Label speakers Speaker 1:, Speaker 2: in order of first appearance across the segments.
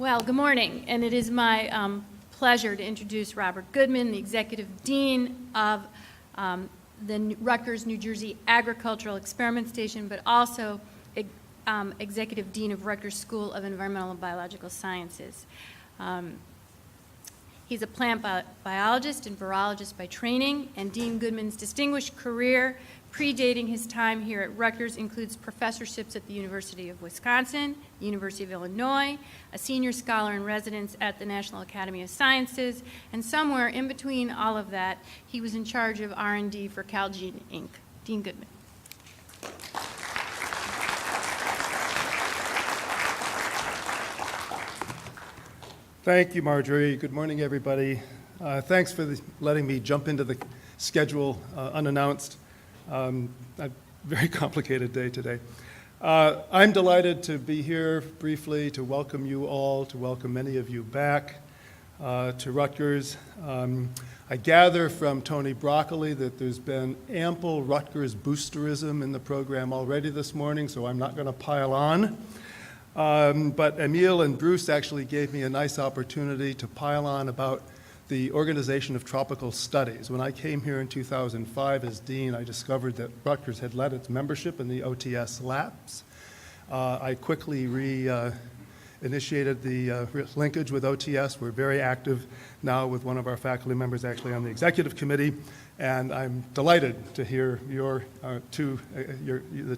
Speaker 1: Well, good morning, and it is my pleasure to introduce Robert Goodman, the Executive Dean of the Rutgers, New Jersey Agricultural Experiment Station, but also Executive Dean of Rutgers School of Environmental and Biological Sciences. He's a plant biologist and virologist by training, and Dean Goodman's distinguished career predating his time here at Rutgers includes professorships at the University of Wisconsin, the University of Illinois, a senior scholar in residence at the National Academy of Sciences, and somewhere in between all of that, he was in charge of R&D for Calgene, Inc. Dean Goodman.
Speaker 2: Thank you, Marjorie. Good morning, everybody. Thanks for letting me jump into the schedule unannounced. A very complicated day today. I'm delighted to be here briefly to welcome you all, to welcome many of you back to Rutgers. I gather from Tony Broccoli that there's been ample Rutgers boosterism in the program already this morning, so I'm not going to pile on. But Emil and Bruce actually gave me a nice opportunity to pile on about the Organization of Tropical Studies. When I came here in 2005 as dean, I discovered that Rutgers had led its membership in the OTS Labs. I quickly initiated the linkage with OTS. We're very active now with one of our faculty members actually on the executive committee, and I'm delighted to hear the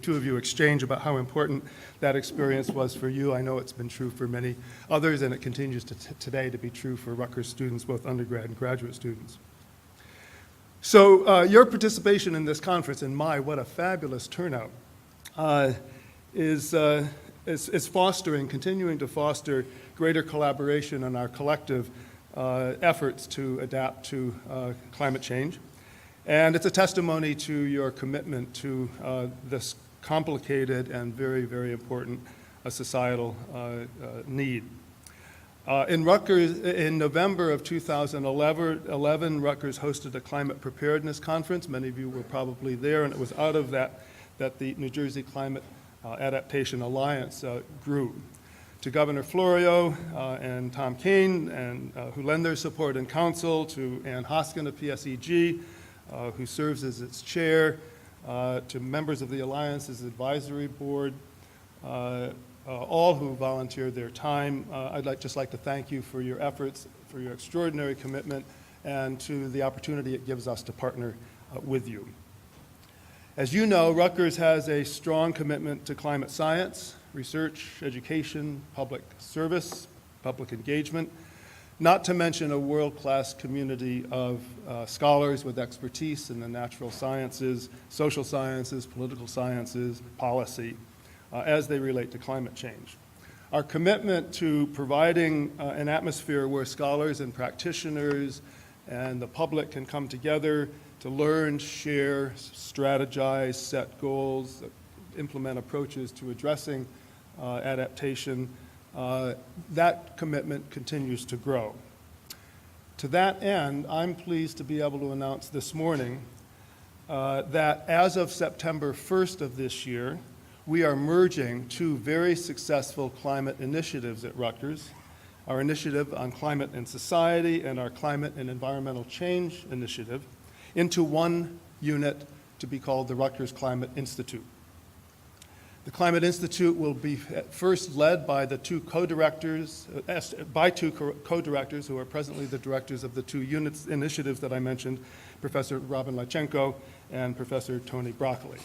Speaker 2: two of you exchange about how important that experience was for you. I know it's been true for many others, and it continues today to be true for Rutgers students, both undergrad and graduate students. So your participation in this conference, and what a fabulous turnout, is continuing to foster greater collaboration in our collective efforts to adapt to climate change. And it's a testimony to your commitment to this complicated and very, very important societal need. In Rutgers, in November of 2011, Rutgers hosted a climate preparedness conference. Many of you were probably there, and it was out of that the New Jersey Climate Adaptation Alliance grew. To Governor Florio and Tom Kean, and who lend their support and counsel, to Ann Hoskin of PSEG, who serves as its chair, to members of the Alliance's advisory board, all who volunteered their time. I'd just like to thank you for your efforts, for your extraordinary commitment, and to the opportunity it gives us to partner with you. As you know, Rutgers has a strong commitment to climate science, research, education, public service, public engagement, not to mention a world-class community of scholars with expertise in the natural sciences, social sciences, political sciences, policy, as they relate to climate change. Our commitment to providing an atmosphere where scholars and practitioners and the public can come together to learn, share, strategize, set goals, implement approaches to addressing adaptation, that commitment continues to grow. To that end, I'm pleased to be able to announce this morning that as of September 1st of this year, we are merging two very successful climate initiatives at Rutgers, our initiative on climate and society and our climate and environmental change initiative, into one unit to be called the Rutgers Climate Institute. The Climate Institute will be first led by the two co-directors, who are presently the directors of the two initiatives that I mentioned, Professor Robin Lachenko and Professor Tony Broccoli.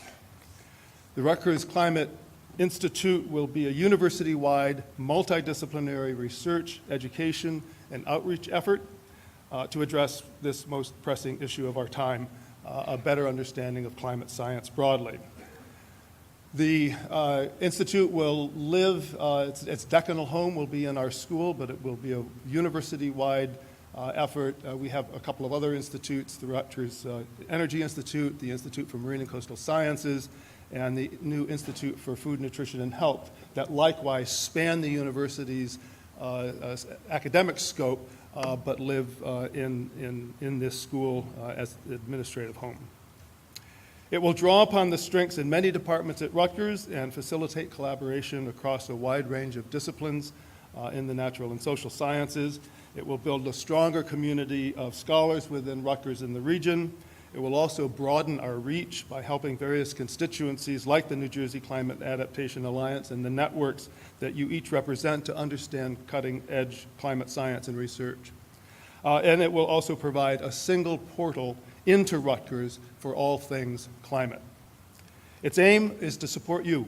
Speaker 2: The Rutgers Climate Institute will be a university-wide, multidisciplinary research, education, and outreach effort to address this most pressing issue of our time, a better understanding of climate science broadly. The Institute will live, its decanal home will be in our school, but it will be a university-wide effort. We have a couple of other institutes, the Rutgers Energy Institute, the Institute for Marine and Coastal Sciences, and the new Institute for Food, Nutrition, and Health that likewise span the university's academic scope, but live in this school as the administrative home. It will draw upon the strengths in many departments at Rutgers and facilitate collaboration across a wide range of disciplines in the natural and social sciences. It will build a stronger community of scholars within Rutgers and the region. It will also broaden our reach by helping various constituencies like the New Jersey Climate Adaptation Alliance and the networks that you each represent to understand cutting-edge climate science and research. And it will also provide a single portal into Rutgers for all things climate. Its aim is to support you,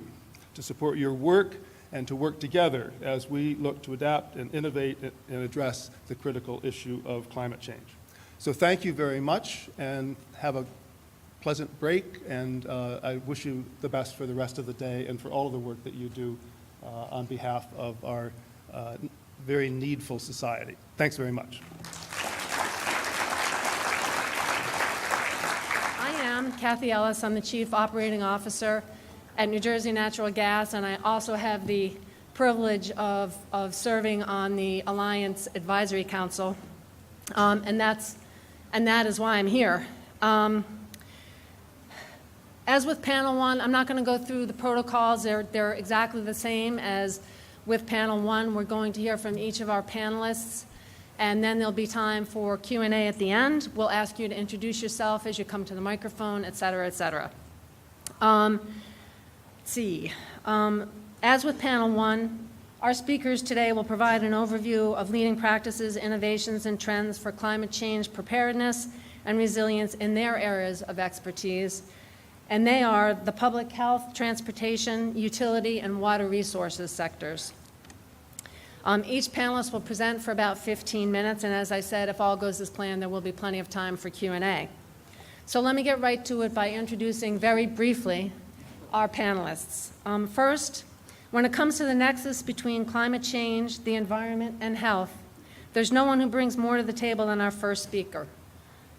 Speaker 2: to support your work, and to work together as we look to adapt and innovate and address the critical issue of climate change. So thank you very much, and have a pleasant break, and I wish you the best for the rest of the day and for all of the work that you do on behalf of our very needful society. Thanks very much.
Speaker 3: I am Kathy Ellis. I'm the Chief Operating Officer at New Jersey Natural Gas, and I also have the privilege of serving on the Alliance Advisory Council, and that is why I'm here. As with Panel 1, I'm not going to go through the protocols. They're exactly the same as with Panel 1. We're going to hear from each of our panelists, and then there'll be time for Q&A at the end. We'll ask you to introduce yourself as you come to the microphone, et cetera, et cetera. Let's see. As with Panel 1, our speakers today will provide an overview of leading practices, innovations, and trends for climate change preparedness and resilience in their areas of expertise. And they are the public health, transportation, utility, and water resources sectors. Each panelist will present for about 15 minutes, and as I said, if all goes as planned, there will be plenty of time for Q&A. So let me get right to it by introducing very briefly our panelists. First, when it comes to the nexus between climate change, the environment, and health, there's no one who brings more to the table than our first speaker.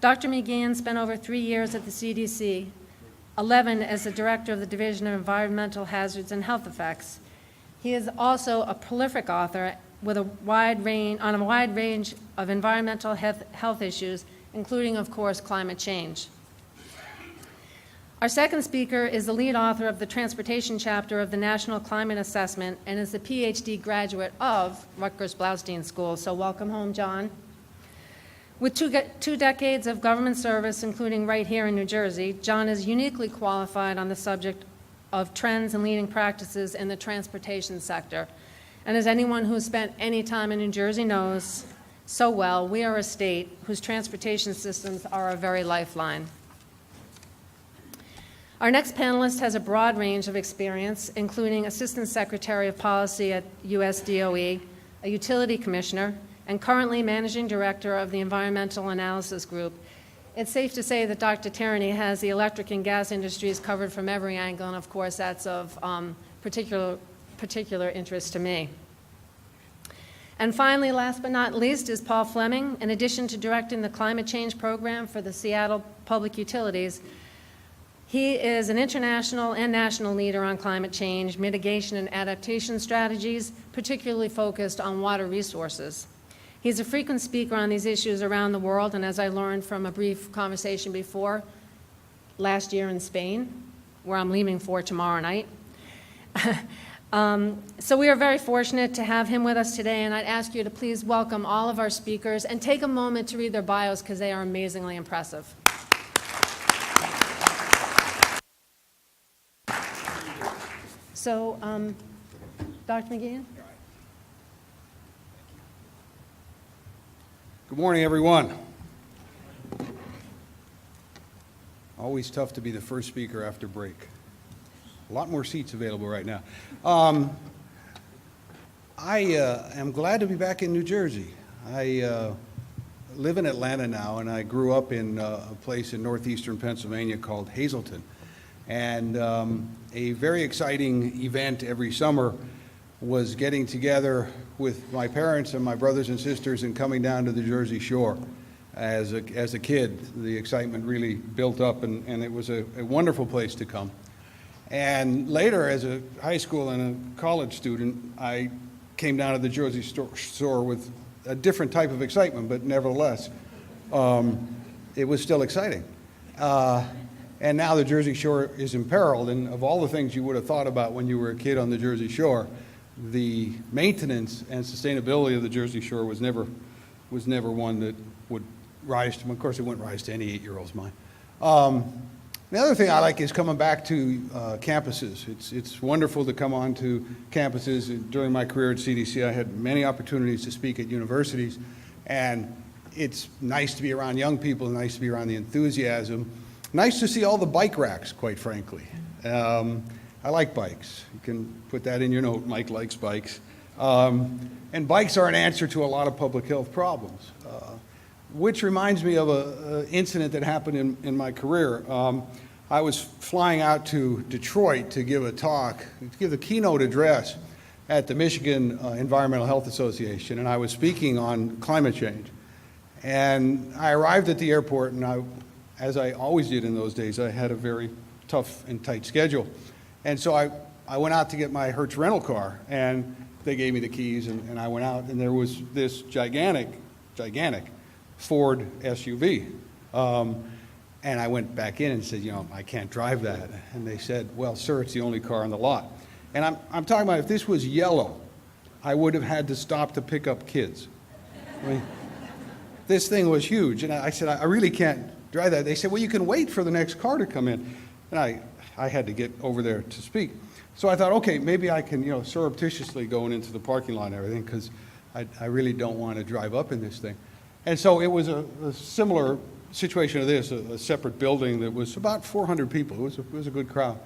Speaker 3: Dr. McGeehan spent over 3 years at the CDC, 11 as the director of the Division of Environmental Hazards and Health Effects. He is also a prolific author with a wide range of environmental health issues, including, of course, climate change. Our second speaker is the lead author of the transportation chapter of the National Climate Assessment and is the PhD graduate of Rutgers Blaustein School. So welcome home, John. With two decades of government service, including right here in New Jersey, John is uniquely qualified on the subject of trends and leading practices in the transportation sector. And as anyone who has spent any time in New Jersey knows so well, we are a state whose transportation systems are our very lifeline. Our next panelist has a broad range of experience, including Assistant Secretary of Policy at US DOE, a utility commissioner, and currently Managing Director of the Environmental Analysis Group. It's safe to say that Dr. Tierney has the electric and gas industries covered from every angle, and of course that's of particular interest to me. And finally, last but not least, is Paul Fleming. In addition to directing the climate change program for the Seattle Public Utilities, he is an international and national leader on climate change, mitigation, and adaptation strategies, particularly focused on water resources. He's a frequent speaker on these issues around the world, and as I learned from a brief conversation before, last year in Spain, where I'm leaving for tomorrow night. So we are very fortunate to have him with us today, and I'd ask you to please welcome all of our speakers and take a moment to read their bios because they are amazingly impressive. So, Dr. McGeehan?
Speaker 4: Good morning, everyone. Always tough to be the first speaker after break. A lot more seats available right now. I am glad to be back in New Jersey. I live in Atlanta now, and I grew up in a place in northeastern Pennsylvania called Hazleton. And a very exciting event every summer was getting together with my parents and my brothers and sisters and coming down to the Jersey Shore. As a kid, the excitement really built up, and it was a wonderful place to come. And later, as a high school and a college student, I came down to the Jersey Shore with a different type of excitement, but nevertheless, it was still exciting. And now the Jersey Shore is imperiled, and of all the things you would have thought about when you were a kid on the Jersey Shore, the maintenance and sustainability of the Jersey Shore was never one that would rise to, of course, it wouldn't rise to any 8-year-old's mind. The other thing I like is coming back to campuses. It's wonderful to come on to campuses. During my career at CDC, I had many opportunities to speak at universities, and it's nice to be around young people, nice to be around the enthusiasm, nice to see all the bike racks, quite frankly. I like bikes. You can put that in your note, Mike likes bikes. And bikes are an answer to a lot of public health problems, which reminds me of an incident that happened in my career. I was flying out to Detroit to give a talk, to give the keynote address at the Michigan Environmental Health Association, and I was speaking on climate change. And I arrived at the airport, and as I always did in those days, I had a very tough and tight schedule. And so I went out to get my Hertz rental car, and they gave me the keys, and I went out, and there was this gigantic Ford SUV. And I went back in and said, I can't drive that. And they said, well, sir, it's the only car on the lot. And I'm talking about if this was yellow, I would have had to stop to pick up kids. I mean, this thing was huge. And I said, I really can't drive that. They said, well, you can wait for the next car to come in. And I had to get over there to speak. So I thought, okay, maybe I can, surreptitiously going into the parking lot and everything, because I really don't want to drive up in this thing. And so it was a similar situation to this, a separate building that was about 400 people. It was a good crowd.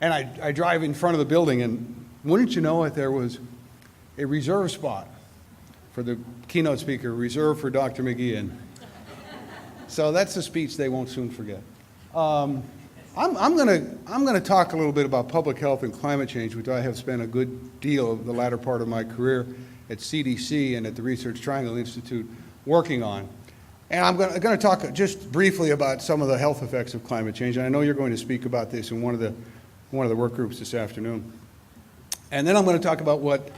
Speaker 4: And I drive in front of the building, and wouldn't you know it, there was a reserve spot for the keynote speaker, reserved for Dr. McGee. And so that's a speech they won't soon forget. I'm going to talk a little bit about public health and climate change, which I have spent a good deal of the latter part of my career at CDC and at the Research Triangle Institute working on. And I'm going to talk just briefly about some of the health effects of climate change. And I know you're going to speak about this in one of the work groups this afternoon. And then I'm going to talk about what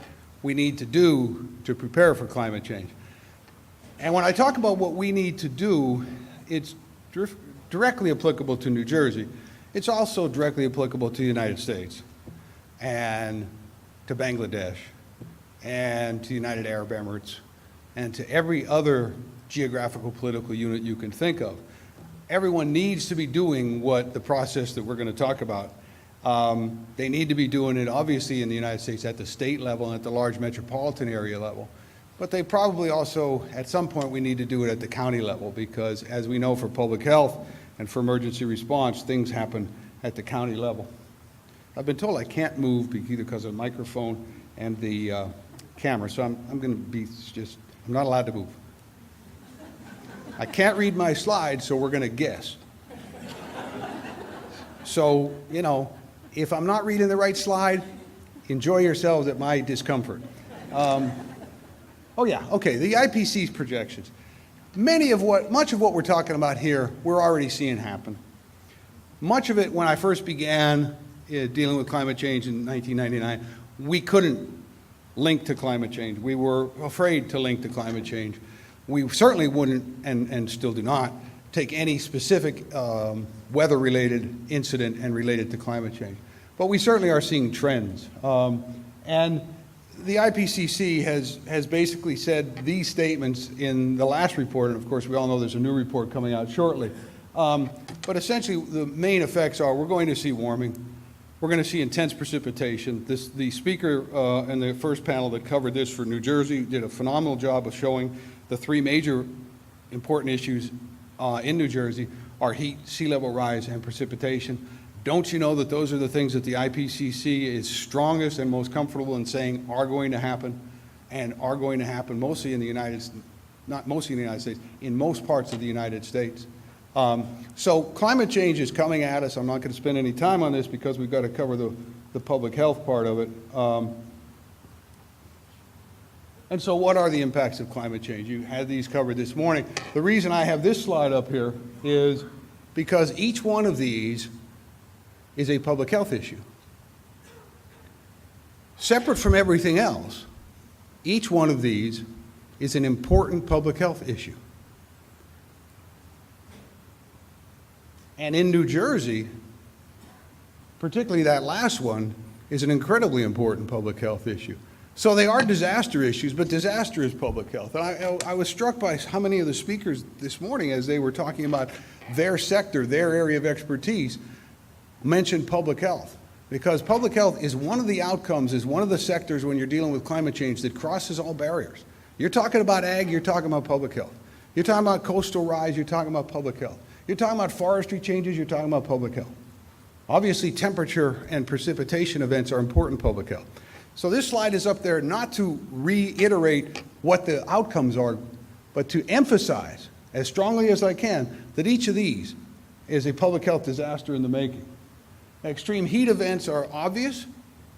Speaker 4: we need to do to prepare for climate change. And when I talk about what we need to do, it's directly applicable to New Jersey. It's also directly applicable to the United States and to Bangladesh and to the United Arab Emirates and to every other geographical political unit you can think of. Everyone needs to be doing what the process that we're going to talk about. They need to be doing it, obviously, in the United States at the state level and at the large metropolitan area level. But they probably also, at some point, we need to do it at the county level, because as we know, for public health and for emergency response, things happen at the county level. I've been told I can't move either because of the microphone and the camera, so I'm going to be I'm not allowed to move. I can't read my slides, so we're going to guess. So, if I'm not reading the right slide, enjoy yourselves at my discomfort. Oh yeah, okay, the IPCC's projections. Much of what we're talking about here, we're already seeing happen. Much of it, when I first began dealing with climate change in 1999, we couldn't link to climate change. We were afraid to link to climate change. We certainly wouldn't, and still do not, take any specific weather-related incident and relate it to climate change. But we certainly are seeing trends. And the IPCC has basically said these statements in the last report, and of course we all know there's a new report coming out shortly. But essentially the main effects are we're going to see warming, we're going to see intense precipitation. The speaker in the first panel that covered this for New Jersey did a phenomenal job of showing the three major important issues in New Jersey are heat, sea level rise, and precipitation. Don't you know that those are the things that the IPCC is strongest and most comfortable in saying are going to happen, and are going to happen mostly in the United States, not mostly in the United States, in most parts of the United States. So climate change is coming at us. I'm not going to spend any time on this because we've got to cover the public health part of it. And so what are the impacts of climate change? You had these covered this morning. The reason I have this slide up here is because each one of these is a public health issue. Separate from everything else, each one of these is an important public health issue. And in New Jersey, particularly that last one, is an incredibly important public health issue. So they are disaster issues, but disaster is public health. And I was struck by how many of the speakers this morning, as they were talking about their sector, their area of expertise, mentioned public health. Because public health is one of the outcomes, is one of the sectors when you're dealing with climate change that crosses all barriers. You're talking about ag, you're talking about public health. You're talking about coastal rise, you're talking about public health. You're talking about forestry changes, you're talking about public health. Obviously, temperature and precipitation events are important public health. So this slide is up there not to reiterate what the outcomes are, but to emphasize as strongly as I can that each of these is a public health disaster in the making. Extreme heat events are obvious.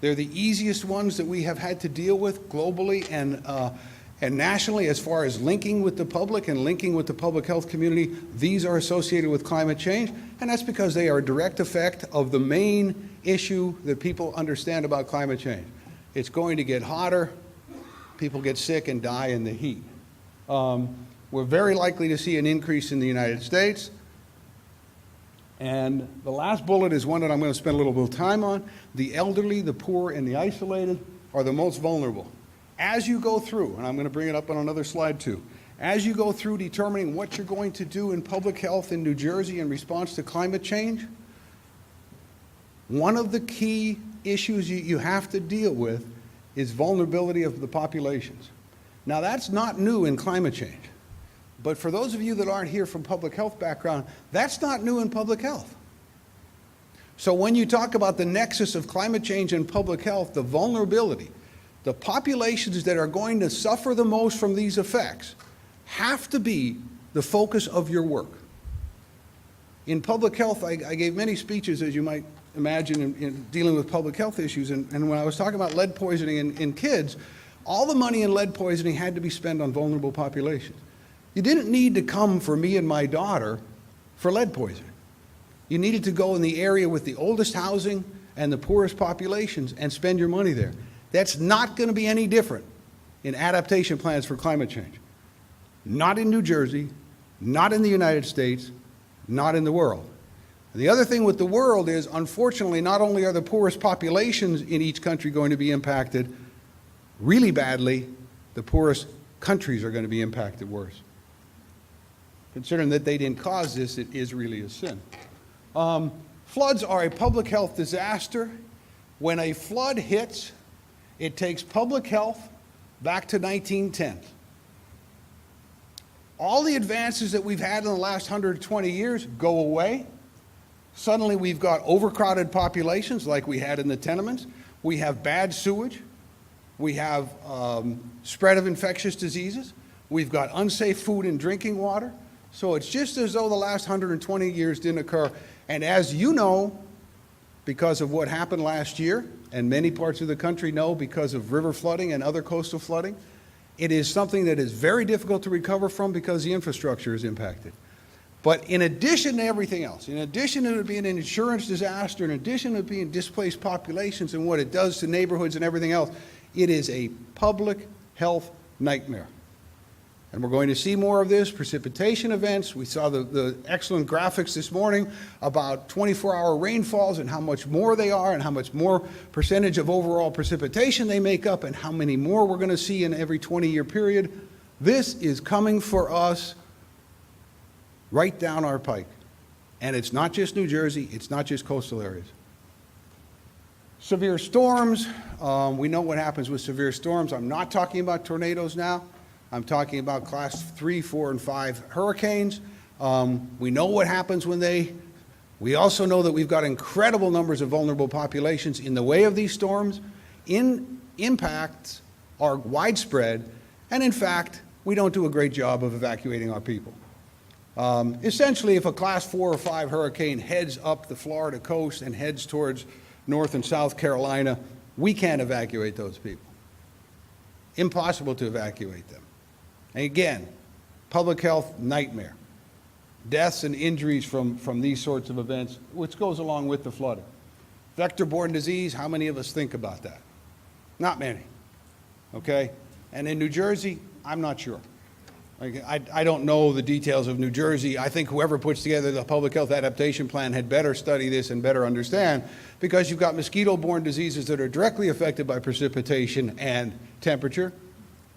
Speaker 4: They're the easiest ones that we have had to deal with globally and nationally as far as linking with the public and linking with the public health community. These are associated with climate change, and that's because they are a direct effect of the main issue that people understand about climate change. It's going to get hotter, people get sick and die in the heat. We're very likely to see an increase in the United States. And the last bullet is one that I'm going to spend a little bit of time on. The elderly, the poor, and the isolated are the most vulnerable. As you go through, and I'm going to bring it up on another slide too, as you go through determining what you're going to do in public health in New Jersey in response to climate change, one of the key issues you have to deal with is vulnerability of the populations. Now, that's not new in climate change. But for those of you that aren't here from public health background, that's not new in public health. So when you talk about the nexus of climate change and public health, the vulnerability, the populations that are going to suffer the most from these effects have to be the focus of your work. In public health, I gave many speeches, as you might imagine, in dealing with public health issues. And when I was talking about lead poisoning in kids, all the money in lead poisoning had to be spent on vulnerable populations. You didn't need to come for me and my daughter for lead poisoning. You needed to go in the area with the oldest housing and the poorest populations and spend your money there. That's not going to be any different in adaptation plans for climate change. Not in New Jersey, not in the United States, not in the world. The other thing with the world is, unfortunately, not only are the poorest populations in each country going to be impacted really badly, the poorest countries are going to be impacted worse. Considering that they didn't cause this, it is really a sin. Floods are a public health disaster. When a flood hits, it takes public health back to 1910. All the advances that we've had in the last 120 years go away. Suddenly we've got overcrowded populations like we had in the tenements. We have bad sewage. We have spread of infectious diseases. We've got unsafe food and drinking water. So it's just as though the last 120 years didn't occur. And as you know, because of what happened last year, and many parts of the country know because of river flooding and other coastal flooding, it is something that is very difficult to recover from because the infrastructure is impacted. But in addition to everything else, in addition to it being an insurance disaster, in addition to it being displaced populations and what it does to neighborhoods and everything else, it is a public health nightmare. And we're going to see more of this, precipitation events. We saw the excellent graphics this morning about 24-hour rainfalls and how much more they are and how much more percentage of overall precipitation they make up and how many more we're going to see in every 20-year period. This is coming for us right down our pike. And it's not just New Jersey, it's not just coastal areas. Severe storms, we know what happens with severe storms. I'm not talking about tornadoes now. I'm talking about class 3, 4, and 5 hurricanes. We know what happens when we also know that we've got incredible numbers of vulnerable populations in the way of these storms. Impacts are widespread, and in fact, we don't do a great job of evacuating our people. Essentially, if a class 4 or 5 hurricane heads up the Florida coast and heads towards North and South Carolina, we can't evacuate those people. Impossible to evacuate them. And again, public health nightmare. Deaths and injuries from these sorts of events, which goes along with the flooding. Vector-borne disease, how many of us think about that? Not many, okay? And in New Jersey, I'm not sure. Like, I don't know the details of New Jersey. I think whoever puts together the public health adaptation plan had better study this and better understand, because you've got mosquito-borne diseases that are directly affected by precipitation and temperature.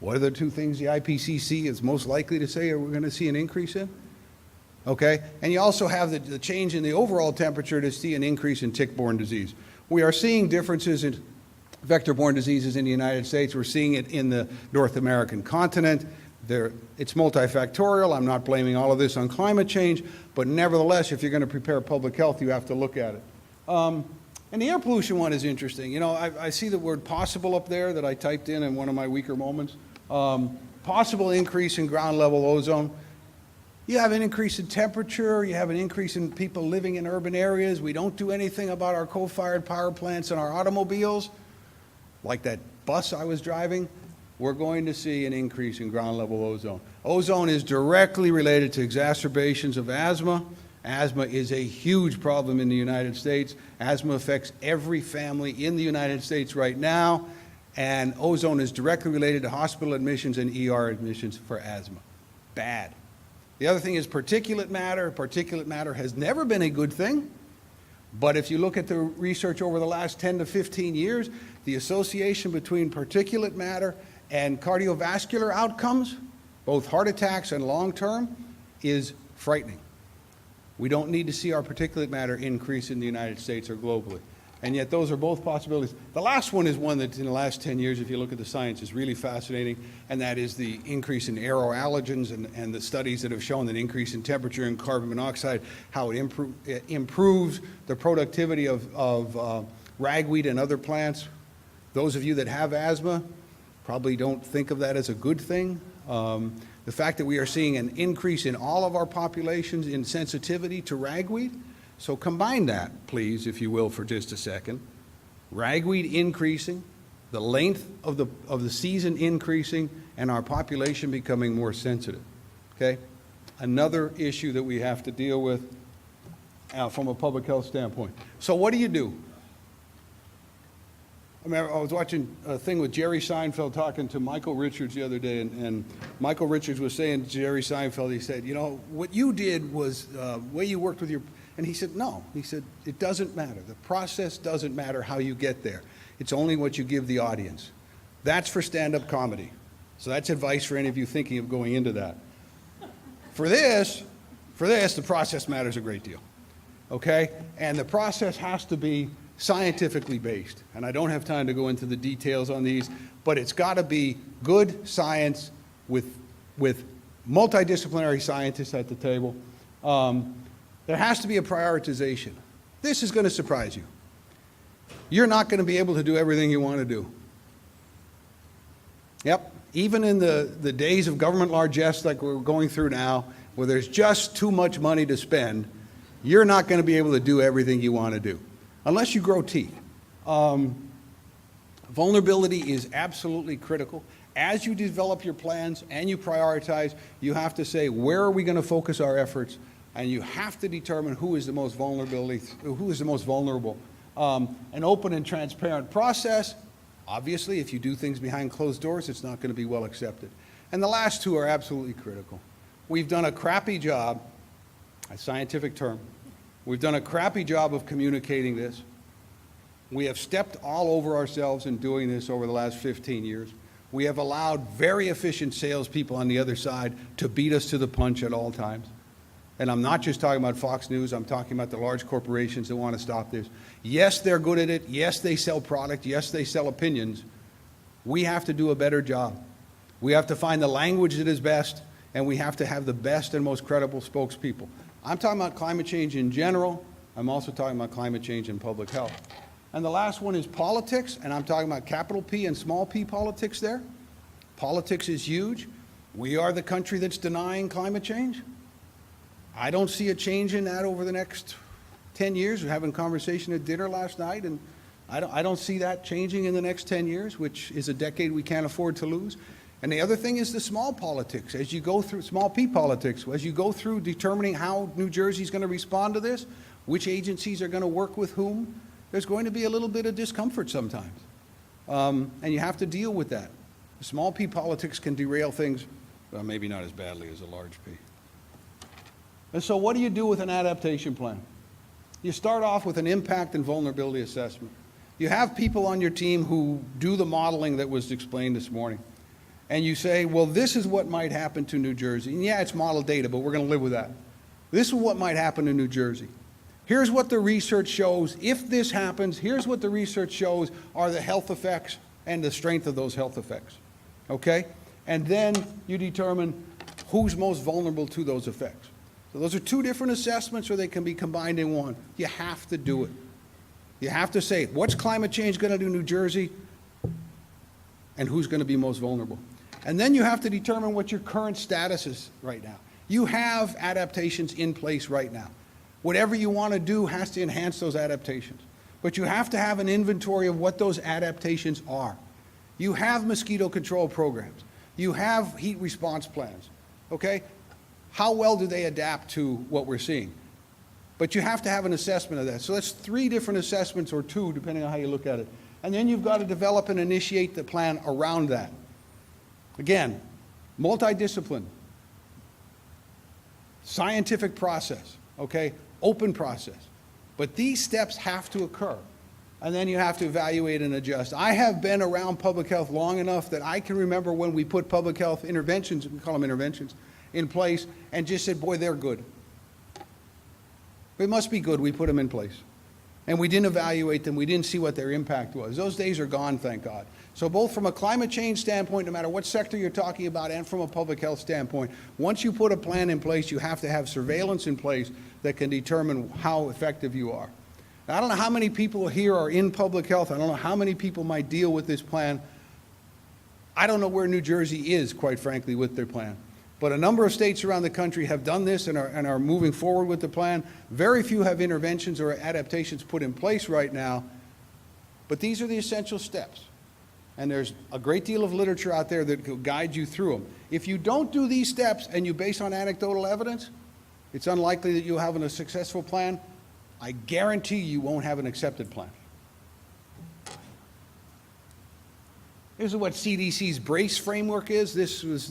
Speaker 4: What are the two things the IPCC is most likely to say we're going to see an increase in? Okay? And you also have the change in the overall temperature to see an increase in tick-borne disease. We are seeing differences in vector-borne diseases in the United States. We're seeing it in the North American continent. It's multifactorial. I'm not blaming all of this on climate change, but nevertheless, if you're going to prepare public health, you have to look at it. And the air pollution one is interesting. You know, I see the word possible up there that I typed in one of my weaker moments. Possible increase in ground level ozone. You have an increase in temperature. You have an increase in people living in urban areas. We don't do anything about our coal-fired power plants and our automobiles. Like that bus I was driving, we're going to see an increase in ground level ozone. Ozone is directly related to exacerbations of asthma. Asthma is a huge problem in the United States. Asthma affects every family in the United States right now, and ozone is directly related to hospital admissions and ER admissions for asthma. Bad. The other thing is particulate matter. Particulate matter has never been a good thing, but if you look at the research over the last 10 to 15 years, the association between particulate matter and cardiovascular outcomes, both heart attacks and long-term, is frightening. We don't need to see our particulate matter increase in the United States or globally. And yet those are both possibilities. The last one is one that in the last 10 years, if you look at the science, is really fascinating, and that is the increase in aeroallergens and the studies that have shown that increase in temperature and carbon monoxide, how it improves the productivity of ragweed and other plants. Those of you that have asthma probably don't think of that as a good thing. The fact that we are seeing an increase in all of our populations in sensitivity to ragweed. So combine that, please, if you will, for just a second. Ragweed increasing, the length of the season increasing, and our population becoming more sensitive. Okay? Another issue that we have to deal with from a public health standpoint. So what do you do? I mean, I was watching a thing with Jerry Seinfeld talking to Michael Richards the other day, and Michael Richards was saying to Jerry Seinfeld, he said, you know, what you did was the way you worked with your, and he said, no. He said, it doesn't matter. The process doesn't matter how you get there. It's only what you give the audience. That's for stand-up comedy. So that's advice for any of you thinking of going into that. For this, the process matters a great deal, okay? And the process has to be scientifically based. And I don't have time to go into the details on these, but it's got to be good science with multidisciplinary scientists at the table. There has to be a prioritization. This is going to surprise you. You're not going to be able to do everything you want to do. Yep, even in the days of government largesse like we're going through now, where there's just too much money to spend, you're not going to be able to do everything you want to do, unless you grow teeth. Vulnerability is absolutely critical. As you develop your plans and you prioritize, you have to say, where are we going to focus our efforts? And you have to determine who is the most vulnerable. An open and transparent process. Obviously, if you do things behind closed doors, it's not going to be well accepted. And the last two are absolutely critical. We've done a crappy job, a scientific term, we've done a crappy job of communicating this. We have stepped all over ourselves in doing this over the last 15 years. We have allowed very efficient salespeople on the other side to beat us to the punch at all times. And I'm not just talking about Fox News, I'm talking about the large corporations that want to stop this. Yes, they're good at it. Yes, they sell product. Yes, they sell opinions. We have to do a better job. We have to find the language that is best, and we have to have the best and most credible spokespeople. I'm talking about climate change in general. I'm also talking about climate change in public health. And the last one is politics, and I'm talking about capital P and small p politics there. Politics is huge. We are the country that's denying climate change. I don't see a change in that over the next 10 years. We're having a conversation at dinner last night, and I don't see that changing in the next 10 years, which is a decade we can't afford to lose. And the other thing is the small politics. As you go through small p politics, as you go through determining how New Jersey is going to respond to this, which agencies are going to work with whom, there's going to be a little bit of discomfort sometimes. And you have to deal with that. Small p politics can derail things Well, maybe not as badly as a large P. And so what do you do with an adaptation plan? You start off with an impact and vulnerability assessment. You have people on your team who do the modeling that was explained this morning. And you say, well, this is what might happen to New Jersey. And yeah, it's model data, but we're going to live with that. This is what might happen to New Jersey. Here's what the research shows. If this happens, here's what the research shows are the health effects and the strength of those health effects. Okay? And then you determine who's most vulnerable to those effects. So those are two different assessments, or they can be combined in one. You have to do it. You have to say, what's climate change going to do to New Jersey, and who's going to be most vulnerable? And then you have to determine what your current status is right now. You have adaptations in place right now. Whatever you want to do has to enhance those adaptations. But you have to have an inventory of what those adaptations are. You have mosquito control programs. You have heat response plans. Okay? How well do they adapt to what we're seeing? But you have to have an assessment of that. So that's 3 different assessments, or 2, depending on how you look at it. And then you've got to develop and initiate the plan around that. Again, multidiscipline, scientific process, okay? Open process. But these steps have to occur. And then you have to evaluate and adjust. I have been around public health long enough that I can remember when we put public health interventions, we call them interventions, in place, and just said, boy, they're good. They must be good, we put them in place. And we didn't evaluate them, we didn't see what their impact was. Those days are gone, thank God. So both from a climate change standpoint, no matter what sector you're talking about, and from a public health standpoint, once you put a plan in place, you have to have surveillance in place that can determine how effective you are. Now, I don't know how many people here are in public health, I don't know how many people might deal with this plan. I don't know where New Jersey is, quite frankly, with their plan. But a number of states around the country have done this and are moving forward with the plan. Very few have interventions or adaptations put in place right now. But these are the essential steps. And there's a great deal of literature out there that will guide you through them. If you don't do these steps and you base on anecdotal evidence, it's unlikely that you'll have a successful plan. I guarantee you won't have an accepted plan. This is what CDC's BRACE framework is. This is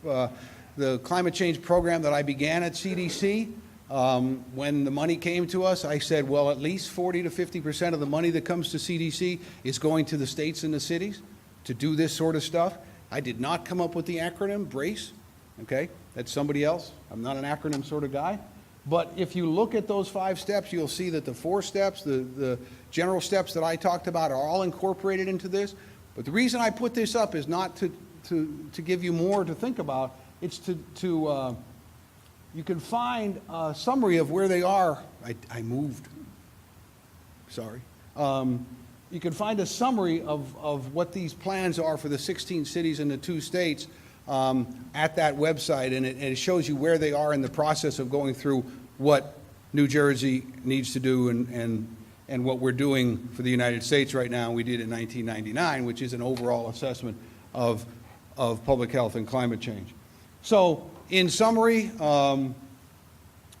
Speaker 4: the climate change program that I began at CDC. When the money came to us, I said, well, at least 40 to 50% of the money that comes to CDC is going to the states and the cities to do this sort of stuff. I did not come up with the acronym BRACE. Okay, that's somebody else. I'm not an acronym sort of guy. But if you look at those 5 steps, you'll see that the 4 steps, the general steps that I talked about, are all incorporated into this. But the reason I put this up is not to give you more to think about. It's you can find a summary of where they are. I moved. Sorry. You can find a summary of what these plans are for the 16 cities and the 2 states at that website, and it shows you where they are in the process of going through what New Jersey needs to do and what we're doing for the United States right now. We did in 1999, which is an overall assessment of public health and climate change. So, in summary,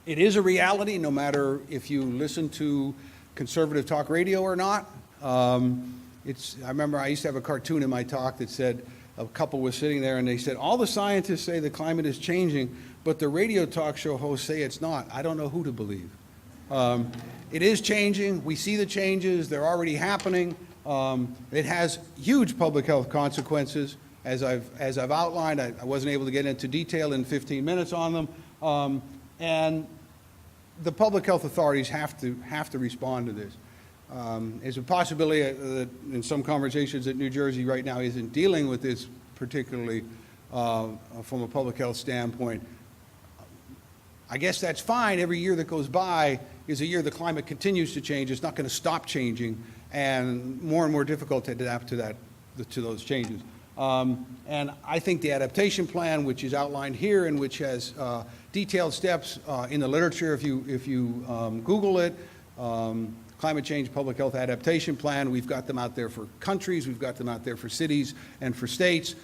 Speaker 4: it is a reality, no matter if you listen to conservative talk radio or not. I remember I used to have a cartoon in my talk that said, a couple was sitting there and they said, all the scientists say the climate is changing, but the radio talk show hosts say it's not. I don't know who to believe. It is changing. We see the changes. They're already happening. It has huge public health consequences. As I've outlined, I wasn't able to get into detail in 15 minutes on them. And the public health authorities have to respond to this. There's a possibility that in some conversations that New Jersey right now isn't dealing with this particularly from a public health standpoint. I guess that's fine. Every year that goes by is a year the climate continues to change. It's not going to stop changing, and more difficult to adapt to those changes. And I think the adaptation plan, which is outlined here and which has detailed steps in the literature, if you Google it, Climate Change Public Health Adaptation Plan, we've got them out there for countries, we've got them out there for cities and for states,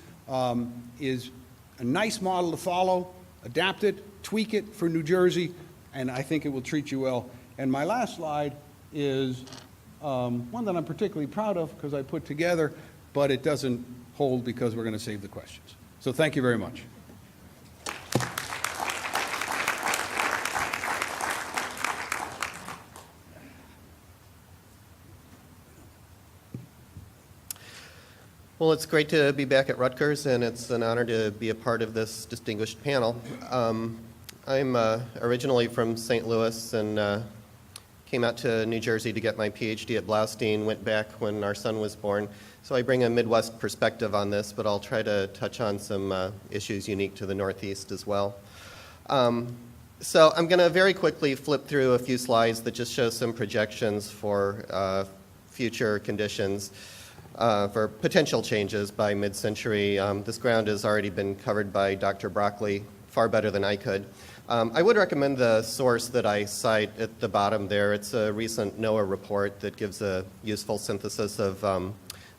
Speaker 4: is a nice model to follow. Adapt it, tweak it for New Jersey, and I think it will treat you well. And my last slide is one that I'm particularly proud of because I put together, but it doesn't hold because we're going to save the questions. So thank you very much.
Speaker 5: Well, it's great to be back at Rutgers, and it's an honor to be a part of this distinguished panel. I'm originally from St. Louis and came out to New Jersey to get my PhD at Blaustein, went back when our son was born. So I bring a Midwest perspective on this, but I'll try to touch on some issues unique to the Northeast as well. So I'm going to very quickly flip through a few slides that just show some projections for future conditions. For potential changes by mid-century. This ground has already been covered by Dr. Broccoli far better than I could. I would recommend the source that I cite at the bottom there. It's a recent NOAA report that gives a useful synthesis of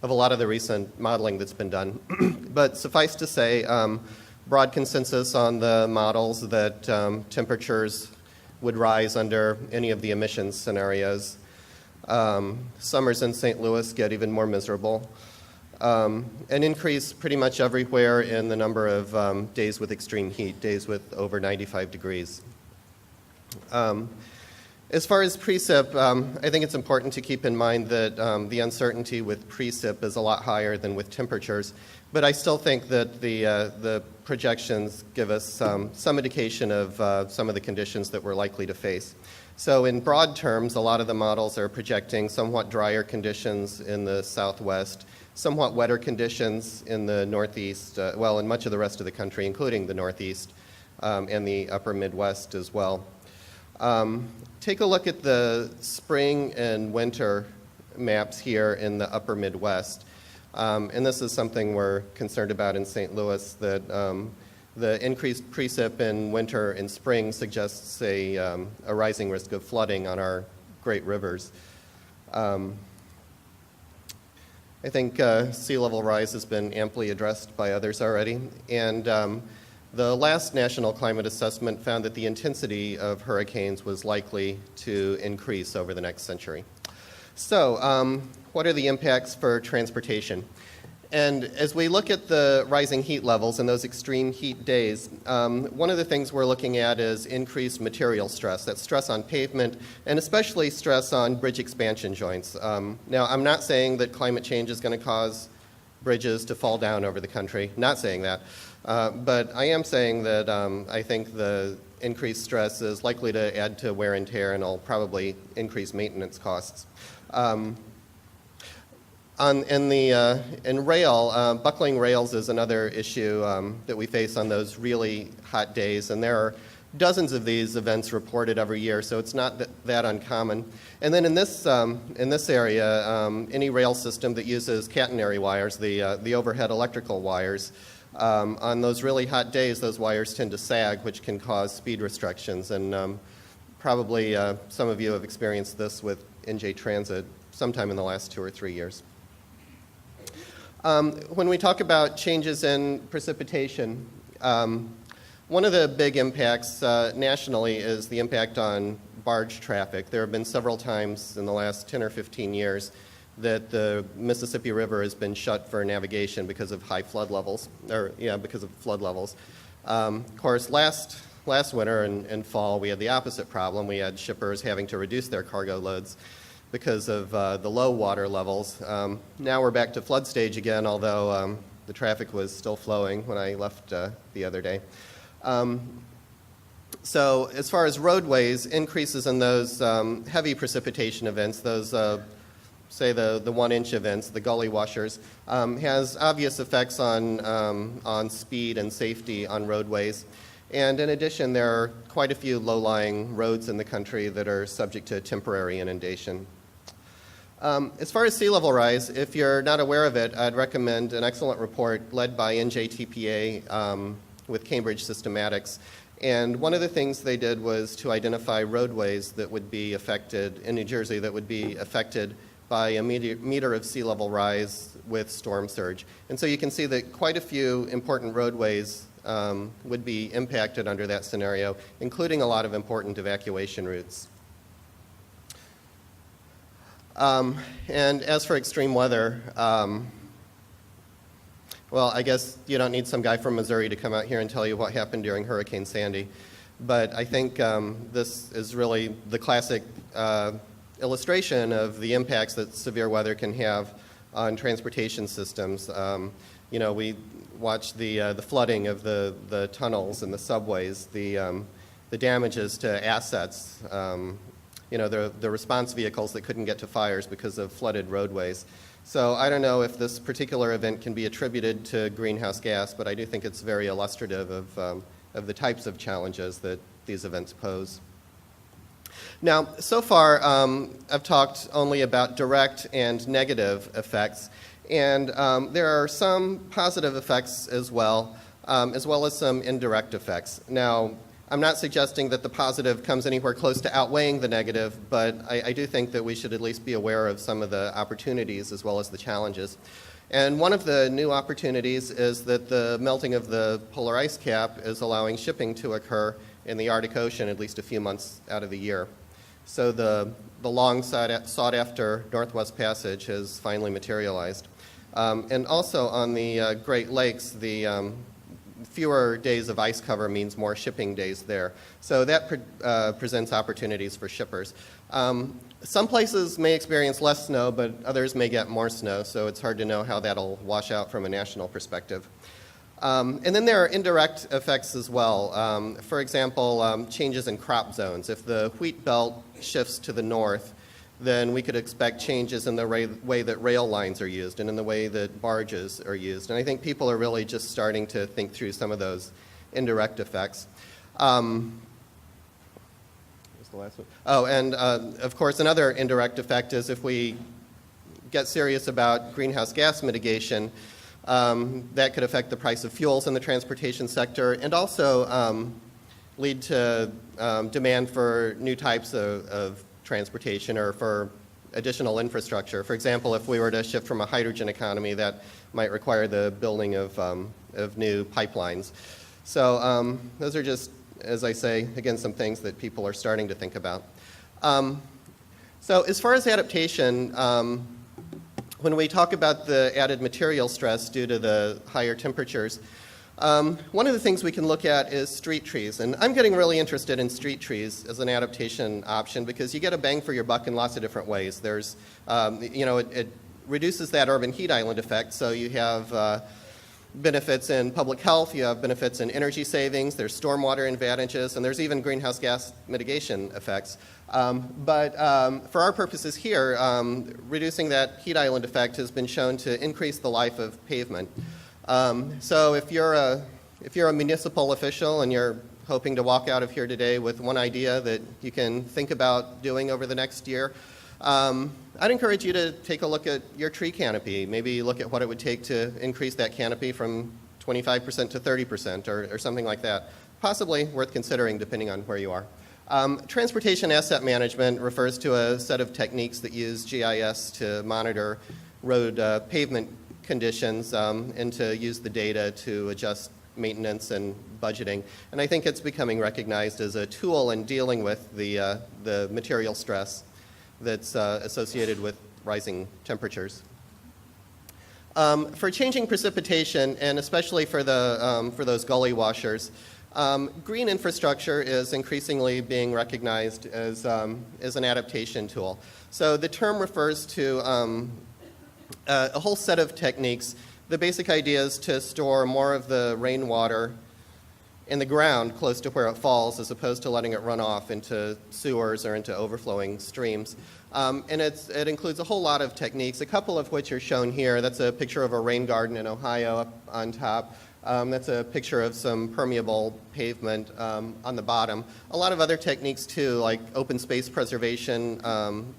Speaker 5: a lot of the recent modeling that's been done. But suffice to say, broad consensus on the models that temperatures would rise under any of the emissions scenarios. Summers in St. Louis get even more miserable. An increase pretty much everywhere in the number of days with extreme heat, days with over 95 degrees. As far as precip, I think it's important to keep in mind that the uncertainty with precip is a lot higher than with temperatures, but I still think that the projections give us some indication of some of the conditions that we're likely to face. So in broad terms, a lot of the models are projecting somewhat drier conditions in the southwest, somewhat wetter conditions in the northeast, in much of the rest of the country, including the northeast and the upper Midwest as well. Take a look at the spring and winter maps here in the upper Midwest. And this is something we're concerned about in St. Louis, that the increased precip in winter and spring suggests a rising risk of flooding on our great rivers. I think sea level rise has been amply addressed by others already. And the last National Climate Assessment found that the intensity of hurricanes was likely to increase over the next century. So what are the impacts for transportation? And as we look at the rising heat levels and those extreme heat days, one of the things we're looking at is increased material stress. That's stress on pavement and especially stress on bridge expansion joints. Now, I'm not saying that climate change is going to cause bridges to fall down over the country. Not saying that. But I am saying that I think the increased stress is likely to add to wear and tear and will probably increase maintenance costs. In rail, buckling rails is another issue that we face on those really hot days, and there are dozens of these events reported every year, so it's not that uncommon. And then in this area, any rail system that uses catenary wires, the overhead electrical wires, on those really hot days, those wires tend to sag, which can cause speed restrictions, and probably some of you have experienced this with NJ Transit sometime in the last 2 or 3 years. When we talk about changes in precipitation, one of the big impacts nationally is the impact on barge traffic. There have been several times in the last 10 or 15 years that the Mississippi River has been shut for navigation because of high flood levels, because of flood levels. Of course, last winter and fall, we had the opposite problem. We had shippers having to reduce their cargo loads because of the low water levels. Now we're back to flood stage again, although the traffic was still flowing when I left the other day. So as far as roadways, increases in those heavy precipitation events, those say the 1-inch events, the gully washers, has obvious effects on speed and safety on roadways. And in addition, there are quite a few low-lying roads in the country that are subject to temporary inundation. As far as sea level rise, if you're not aware of it, I'd recommend an excellent report led by NJTPA with Cambridge Systematics. And one of the things they did was to identify roadways that would be affected in New Jersey that would be affected by a meter of sea level rise with storm surge. And so you can see that quite a few important roadways would be impacted under that scenario, including a lot of important evacuation routes. And as for extreme weather, Well, I guess you don't need some guy from Missouri to come out here and tell you what happened during Hurricane Sandy. But I think this is really the classic illustration of the impacts that severe weather can have on transportation systems. We watched the flooding of the tunnels and the subways, the damages to assets, the response vehicles that couldn't get to fires because of flooded roadways. So I don't know if this particular event can be attributed to greenhouse gas, but I do think it's very illustrative of the types of challenges that these events pose. Now, so far, I've talked only about direct and negative effects, and there are some positive effects as well as some indirect effects. Now, I'm not suggesting that the positive comes anywhere close to outweighing the negative, but I do think that we should at least be aware of some of the opportunities as well as the challenges. And one of the new opportunities is that the melting of the polar ice cap is allowing shipping to occur in the Arctic Ocean at least a few months out of the year. So the long sought-after Northwest Passage has finally materialized. And also on the Great Lakes, the fewer days of ice cover means more shipping days there. So that presents opportunities for shippers. Some places may experience less snow, but others may get more snow, so it's hard to know how that'll wash out from a national perspective. And then there are indirect effects as well. For example, changes in crop zones. If the wheat belt shifts to the north, then we could expect changes in the way that rail lines are used and in the way that barges are used. And I think people are really just starting to think through some of those indirect effects. What's the last one? Oh, and of course, another indirect effect is if we get serious about greenhouse gas mitigation, that could affect the price of fuels in the transportation sector and also lead to demand for new types of transportation or for additional infrastructure. For example, if we were to shift from a hydrogen economy, that might require the building of new pipelines. So those are just, as I say, again, some things that people are starting to think about. So as far as adaptation, when we talk about the added material stress due to the higher temperatures, one of the things we can look at is street trees. And I'm getting really interested in street trees as an adaptation option because you get a bang for your buck in lots of different ways. There's, it reduces that urban heat island effect, so you have benefits in public health, you have benefits in energy savings, there's stormwater advantages, and there's even greenhouse gas mitigation effects. But for our purposes here, reducing that heat island effect has been shown to increase the life of pavement. So if you're a municipal official and you're hoping to walk out of here today with one idea that you can think about doing over the next year, I'd encourage you to take a look at your tree canopy. Maybe look at what it would take to increase that canopy from 25% to 30% or something like that. Possibly worth considering depending on where you are. Transportation asset management refers to a set of techniques that use GIS to monitor road pavement conditions and to use the data to adjust maintenance and budgeting. And I think it's becoming recognized as a tool in dealing with the material stress that's associated with rising temperatures. For changing precipitation, and especially for those gully washers, green infrastructure is increasingly being recognized as an adaptation tool. So the term refers to a whole set of techniques. The basic idea is to store more of the rainwater in the ground close to where it falls as opposed to letting it run off into sewers or into overflowing streams. And it includes a whole lot of techniques, a couple of which are shown here. That's a picture of a rain garden in Ohio up on top. That's a picture of some permeable pavement on the bottom. A lot of other techniques too, like open space preservation,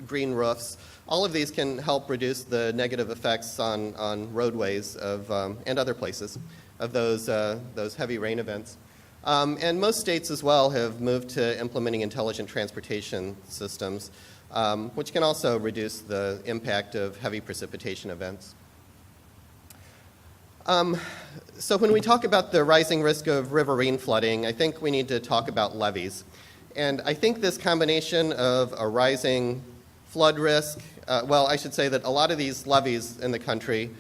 Speaker 5: green roofs. All of these can help reduce the negative effects on roadways and other places of those heavy rain events. And most states as well have moved to implementing intelligent transportation systems, which can also reduce the impact of heavy precipitation events. So when we talk about the rising risk of riverine flooding, I think we need to talk about levees. And I think this combination of a rising flood risk, well, I should say that a lot of these levees in the country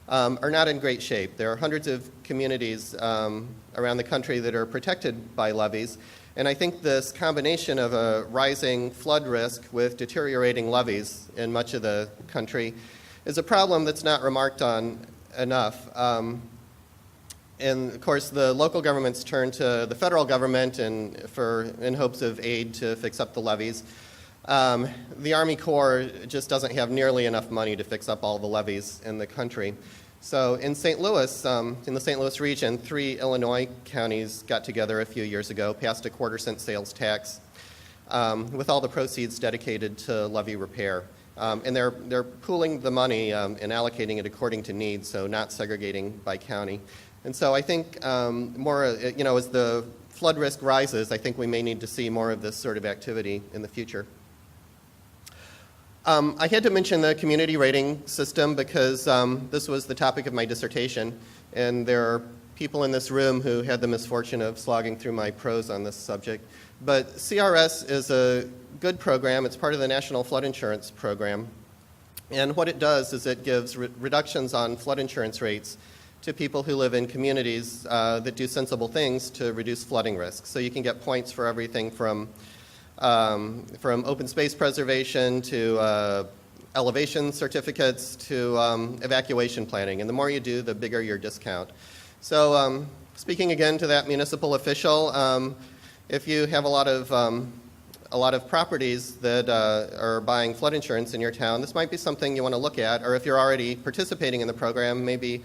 Speaker 5: are not in great shape. There are hundreds of communities around the country that are protected by levees, and I think this combination of a rising flood risk with deteriorating levees in much of the country is a problem that's not remarked on enough. And of course, the local governments turn to the federal government in hopes of aid to fix up the levees. The Army Corps just doesn't have nearly enough money to fix up all the levees in the country. So in St. Louis, in the St. Louis region, 3 Illinois counties got together a few years ago, passed a 1/4-cent sales tax with all the proceeds dedicated to levee repair. And they're pooling the money and allocating it according to need, so not segregating by county. And so I think as the flood risk rises, I think we may need to see more of this sort of activity in the future. I had to mention the community rating system because this was the topic of my dissertation, and there are people in this room who had the misfortune of slogging through my prose on this subject. But CRS is a good program. It's part of the National Flood Insurance Program. And what it does is it gives reductions on flood insurance rates to people who live in communities that do sensible things to reduce flooding risk. So you can get points for everything from open space preservation to elevation certificates to evacuation planning. And the more you do, the bigger your discount. So speaking again to that municipal official, if you have a lot of properties that are buying flood insurance in your town, this might be something you want to look at. Or if you're already participating in the program, maybe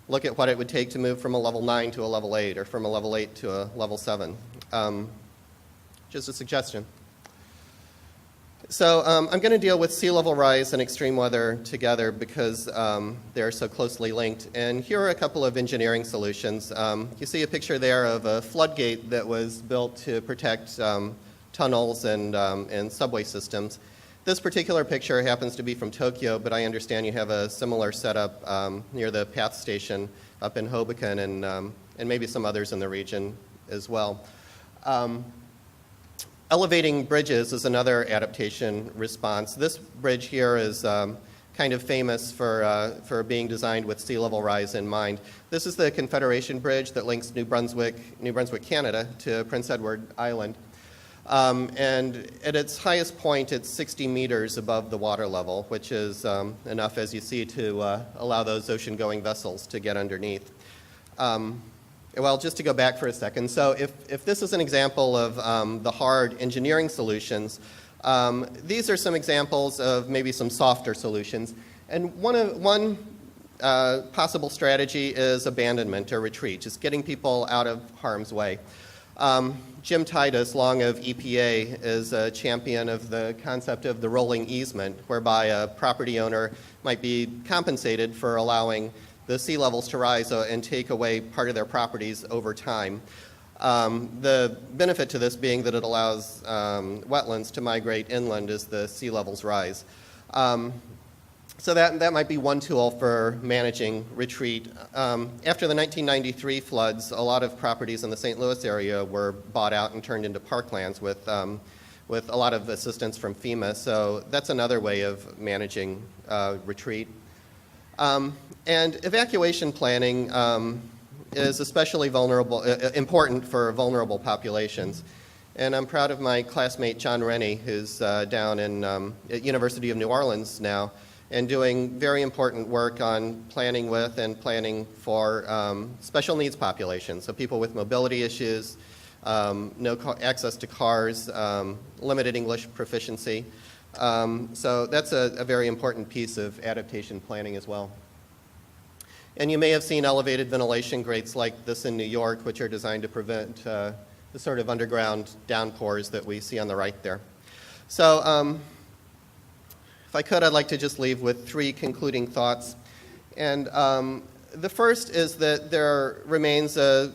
Speaker 5: look at what it would take to move from a level 9 to a level 8 or from a level 8 to a level 7. Just a suggestion. So I'm going to deal with sea level rise and extreme weather together because they're so closely linked. And here are a couple of engineering solutions. You see a picture there of a floodgate that was built to protect tunnels and subway systems. This particular picture happens to be from Tokyo, but I understand you have a similar setup near the PATH station up in Hoboken and maybe some others in the region as well. Elevating bridges is another adaptation response. This bridge here is kind of famous for being designed with sea level rise in mind. This is the Confederation Bridge that links New Brunswick, Canada to Prince Edward Island. And at its highest point, it's 60 meters above the water level, which is enough, as you see, to allow those ocean-going vessels to get underneath. Well, just to go back for a second, so if this is an example of the hard engineering solutions, these are some examples of maybe some softer solutions. And one possible strategy is abandonment or retreat, just getting people out of harm's way. Jim Titus, long of EPA, is a champion of the concept of the rolling easement, whereby a property owner might be compensated for allowing the sea levels to rise and take away part of their properties over time. The benefit to this being that it allows wetlands to migrate inland as the sea levels rise. So that might be one tool for managing retreat. After the 1993 floods, a lot of properties in the St. Louis area were bought out and turned into parklands with a lot of assistance from FEMA. So that's another way of managing retreat. And evacuation planning is especially important for vulnerable populations. And I'm proud of my classmate John Rennie, who's down at University of New Orleans now, and doing very important work on planning with and planning for special needs populations, so people with mobility issues, no access to cars, limited English proficiency. So that's a very important piece of adaptation planning as well. And you may have seen elevated ventilation grates like this in New York, which are designed to prevent the sort of underground downpours that we see on the right there. So if I could, I'd like to just leave with 3 concluding thoughts. And the first is that there remains a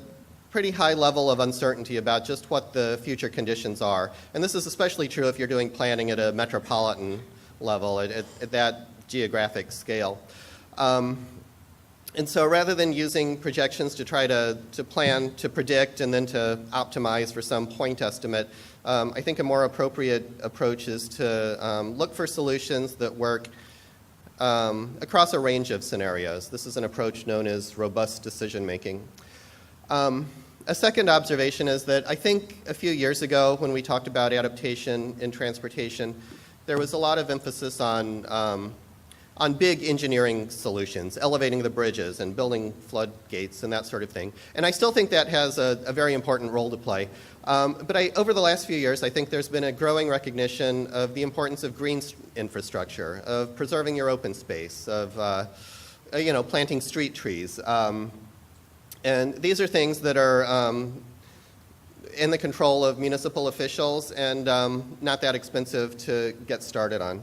Speaker 5: pretty high level of uncertainty about just what the future conditions are. And this is especially true if you're doing planning at a metropolitan level, at that geographic scale. And so rather than using projections to try to plan, to predict, and then to optimize for some point estimate, I think a more appropriate approach is to look for solutions that work across a range of scenarios. This is an approach known as robust decision-making. A second observation is that I think a few years ago when we talked about adaptation in transportation, there was a lot of emphasis on big engineering solutions, elevating the bridges and building floodgates and that sort of thing. And I still think that has a very important role to play. But over the last few years, I think there's been a growing recognition of the importance of green infrastructure, of preserving your open space, of planting street trees. And these are things that are in the control of municipal officials and not that expensive to get started on.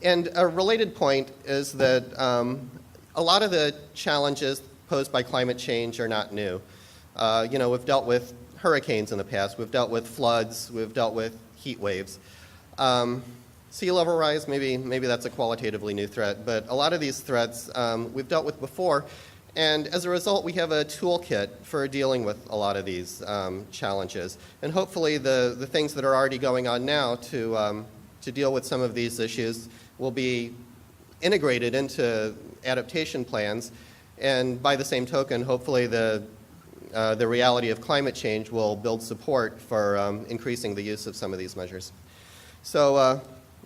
Speaker 5: And a related point is that a lot of the challenges posed by climate change are not new. We've dealt with hurricanes in the past, we've dealt with floods, we've dealt with heat waves. Sea level rise, maybe that's a qualitatively new threat, but a lot of these threats we've dealt with before. And as a result, we have a toolkit for dealing with a lot of these challenges. And hopefully the things that are already going on now to deal with some of these issues will be integrated into adaptation plans. And by the same token, hopefully the reality of climate change will build support for increasing the use of some of these measures. So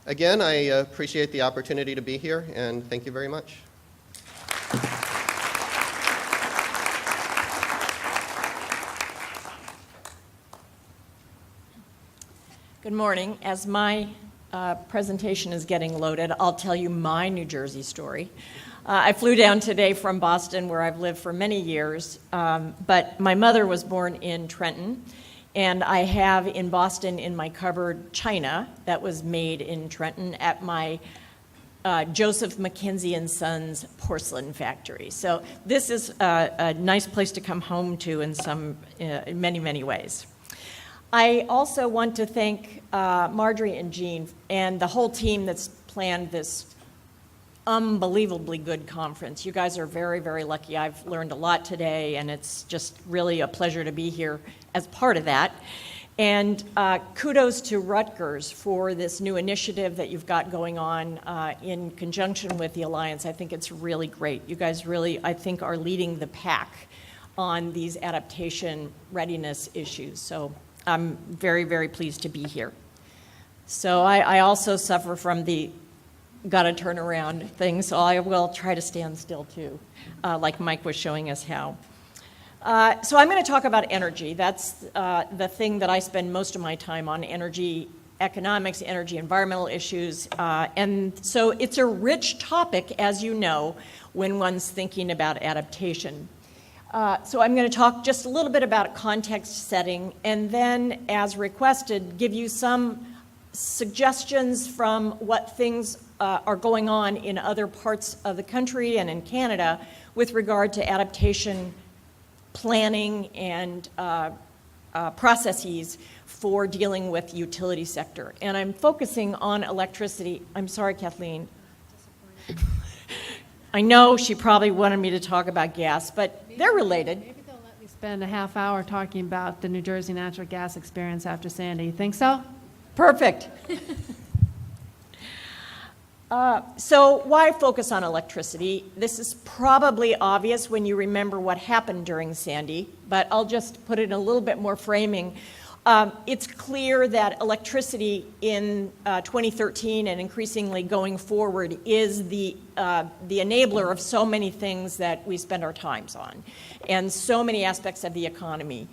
Speaker 5: again, I appreciate the opportunity to be here, and thank you very much.
Speaker 6: Good morning. As my presentation is getting loaded, I'll tell you my New Jersey story. I flew down today from Boston, where I've lived for many years, but my mother was born in Trenton, and I have in Boston in my cupboard china that was made in Trenton at my Joseph McKenzie and Sons porcelain factory. So this is a nice place to come home to in many, many ways. I also want to thank Marjorie and Jean and the whole team that's planned this unbelievably good conference. You guys are very, very lucky. I've learned a lot today, and it's just really a pleasure to be here as part of that. And kudos to Rutgers for this new initiative that you've got going on in conjunction with the Alliance. I think it's really great. You guys really, I think, are leading the pack on these adaptation readiness issues. So I'm very, very pleased to be here. So I also suffer from the gotta turn around thing, so I will try to stand still too, like Mike was showing us how. So I'm going to talk about energy. That's the thing that I spend most of my time on, energy economics, energy environmental issues. And so it's a rich topic, as you know, when one's thinking about adaptation. So I'm going to talk just a little bit about context setting, and then, as requested, give you some suggestions from what things are going on in other parts of the country and in Canada with regard to adaptation planning and processes for dealing with the utility sector. And I'm focusing on electricity. I'm sorry, Kathleen. I know she probably wanted me to talk about gas, but they're related.
Speaker 3: Maybe they'll let me spend a half hour talking about the New Jersey natural gas experience after Sandy. You think so?
Speaker 6: Perfect. So why focus on electricity? This is probably obvious when you remember what happened during Sandy, but I'll just put it in a little bit more framing. It's clear that electricity in 2013 and increasingly going forward is the enabler of so many things that we spend our times on, and so many aspects of the economy.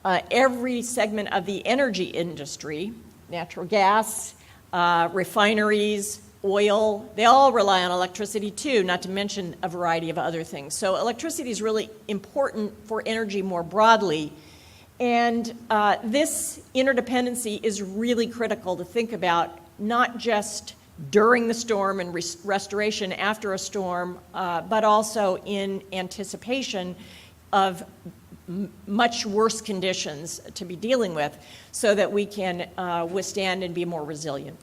Speaker 6: Every segment of the energy industry, natural gas, refineries, oil, they all rely on electricity too, not to mention a variety of other things. So electricity is really important for energy more broadly. And this interdependency is really critical to think about, not just during the storm and restoration after a storm, but also in anticipation of much worse conditions to be dealing with, so that we can withstand and be more resilient.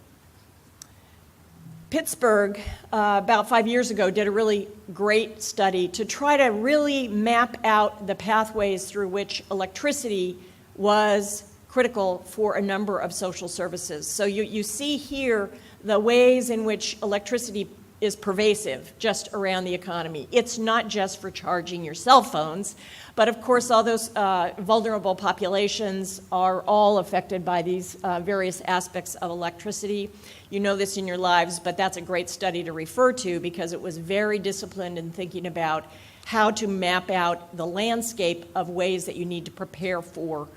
Speaker 6: Pittsburgh, about 5 years ago, did a really great study to try to really map out the pathways through which electricity was critical for a number of social services. So you see here the ways in which electricity is pervasive just around the economy. It's not just for charging your cell phones, but of course all those vulnerable populations are all affected by these various aspects of electricity. You know this in your lives, but that's a great study to refer to because it was very disciplined in thinking about how to map out the landscape of ways that you need to prepare for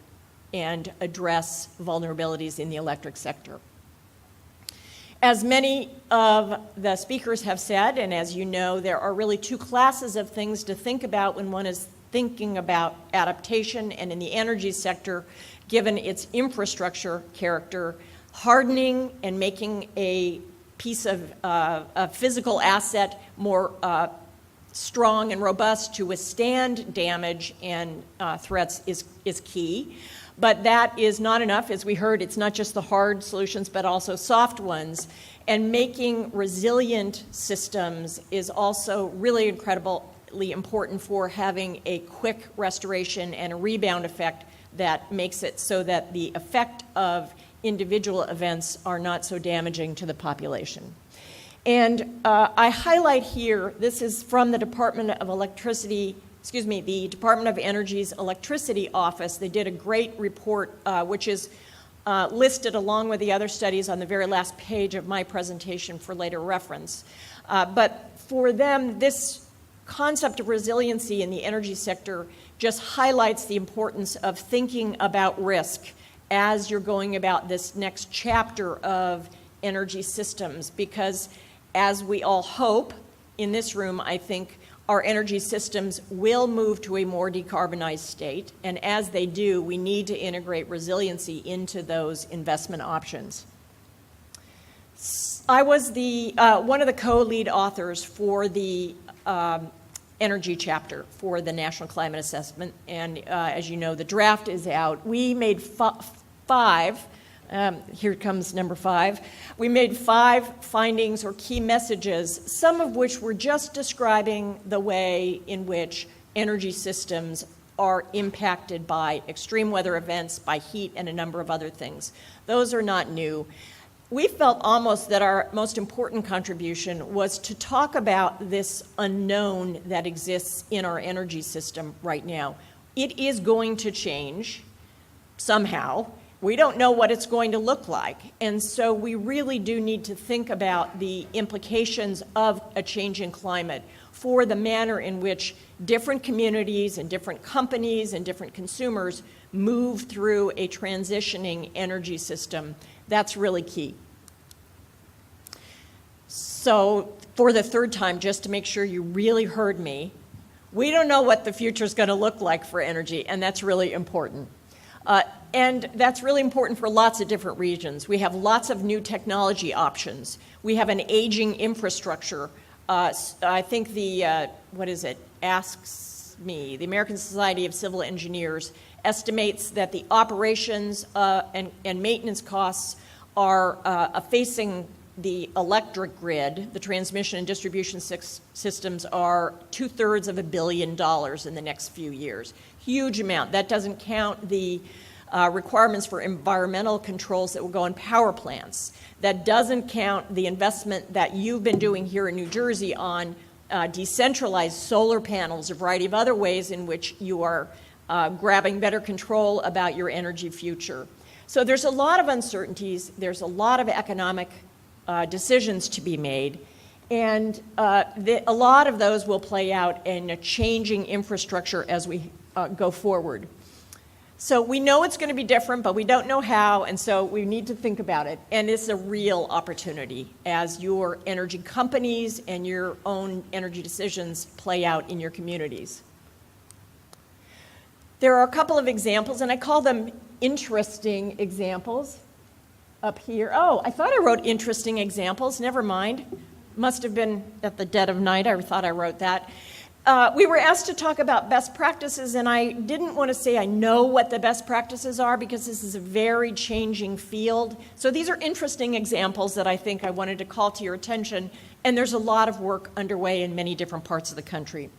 Speaker 6: and address vulnerabilities in the electric sector. As many of the speakers have said, and as you know, there are really two classes of things to think about when one is thinking about adaptation, and in the energy sector, given its infrastructure character, hardening and making a piece of a physical asset more strong and robust to withstand damage and threats is key. But that is not enough. As we heard, it's not just the hard solutions, but also soft ones. And making resilient systems is also really incredibly important for having a quick restoration and a rebound effect that makes it so that the effect of individual events are not so damaging to the population. And I highlight here, this is from the Department of the Department of Energy's Electricity Office. They did a great report, which is listed along with the other studies on the very last page of my presentation for later reference. But for them, this concept of resiliency in the energy sector just highlights the importance of thinking about risk as you're going about this next chapter of energy systems, because as we all hope in this room, I think our energy systems will move to a more decarbonized state, and as they do, we need to integrate resiliency into those investment options. I was one of the co-lead authors for the energy chapter for the National Climate Assessment, and as you know, the draft is out. We made five. Here comes number 5. We made 5 findings or key messages, some of which were just describing the way in which energy systems are impacted by extreme weather events, by heat, and a number of other things. Those are not new. We felt almost that our most important contribution was to talk about this unknown that exists in our energy system right now. It is going to change somehow. We don't know what it's going to look like, and so we really do need to think about the implications of a change in climate for the manner in which different communities and different companies and different consumers move through a transitioning energy system. That's really key. So for the third time, just to make sure you really heard me, we don't know what the future is going to look like for energy, and that's really important. And that's really important for lots of different regions. We have lots of new technology options. We have an aging infrastructure. I think the the American Society of Civil Engineers estimates that the operations and maintenance costs are facing the electric grid, the transmission and distribution systems, are 2/3 of $1 billion in the next few years. Huge amount. That doesn't count the requirements for environmental controls that will go in power plants. That doesn't count the investment that you've been doing here in New Jersey on decentralized solar panels, a variety of other ways in which you are grabbing better control about your energy future. So there's a lot of uncertainties. There's a lot of economic decisions to be made. And a lot of those will play out in a changing infrastructure as we go forward. So we know it's going to be different, but we don't know how, and so we need to think about it. And it's a real opportunity as your energy companies and your own energy decisions play out in your communities. There are a couple of examples, and I call them interesting examples up here. Oh, I thought I wrote interesting examples. Never mind. Must have been at the dead of night. I thought I wrote that. We were asked to talk about best practices, and I didn't want to say I know what the best practices are because this is a very changing field. So these are interesting examples that I think I wanted to call to your attention, and there's a lot of work underway in many different parts of the country.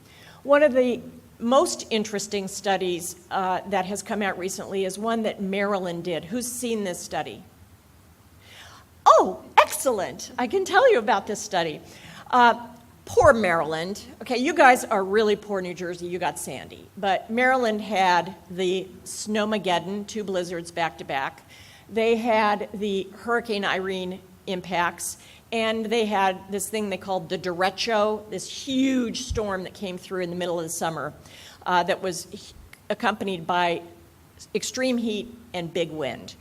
Speaker 6: One of the most interesting studies that has come out recently is one that Maryland did. Who's seen this study? Oh, excellent. I can tell you about this study. Poor Maryland. Okay, you guys are really poor New Jersey. You got Sandy. But Maryland had the Snowmageddon, 2 blizzards back to back. They had the Hurricane Irene impacts, and they had this thing they called the derecho, this huge storm that came through in the middle of the summer that was accompanied by extreme heat and big wind.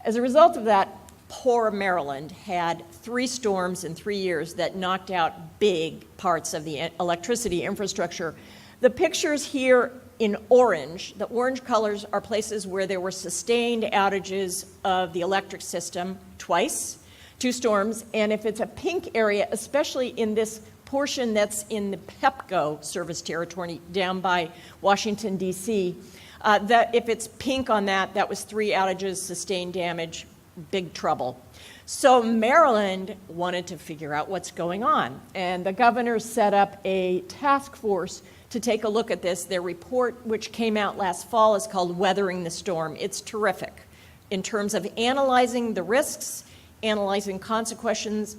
Speaker 6: As a result of that, poor Maryland had 3 storms in 3 years that knocked out big parts of the electricity infrastructure. The pictures here in orange, the orange colors are places where there were sustained outages of the electric system twice, 2 storms, and if it's a pink area, especially in this portion that's in the PEPCO service territory down by Washington, D.C., that if it's pink on that, that was 3 outages, sustained damage, big trouble. So Maryland wanted to figure out what's going on, and the governor set up a task force to take a look at this. Their report, which came out last fall, is called Weathering the Storm. It's terrific in terms of analyzing the risks, analyzing consequences,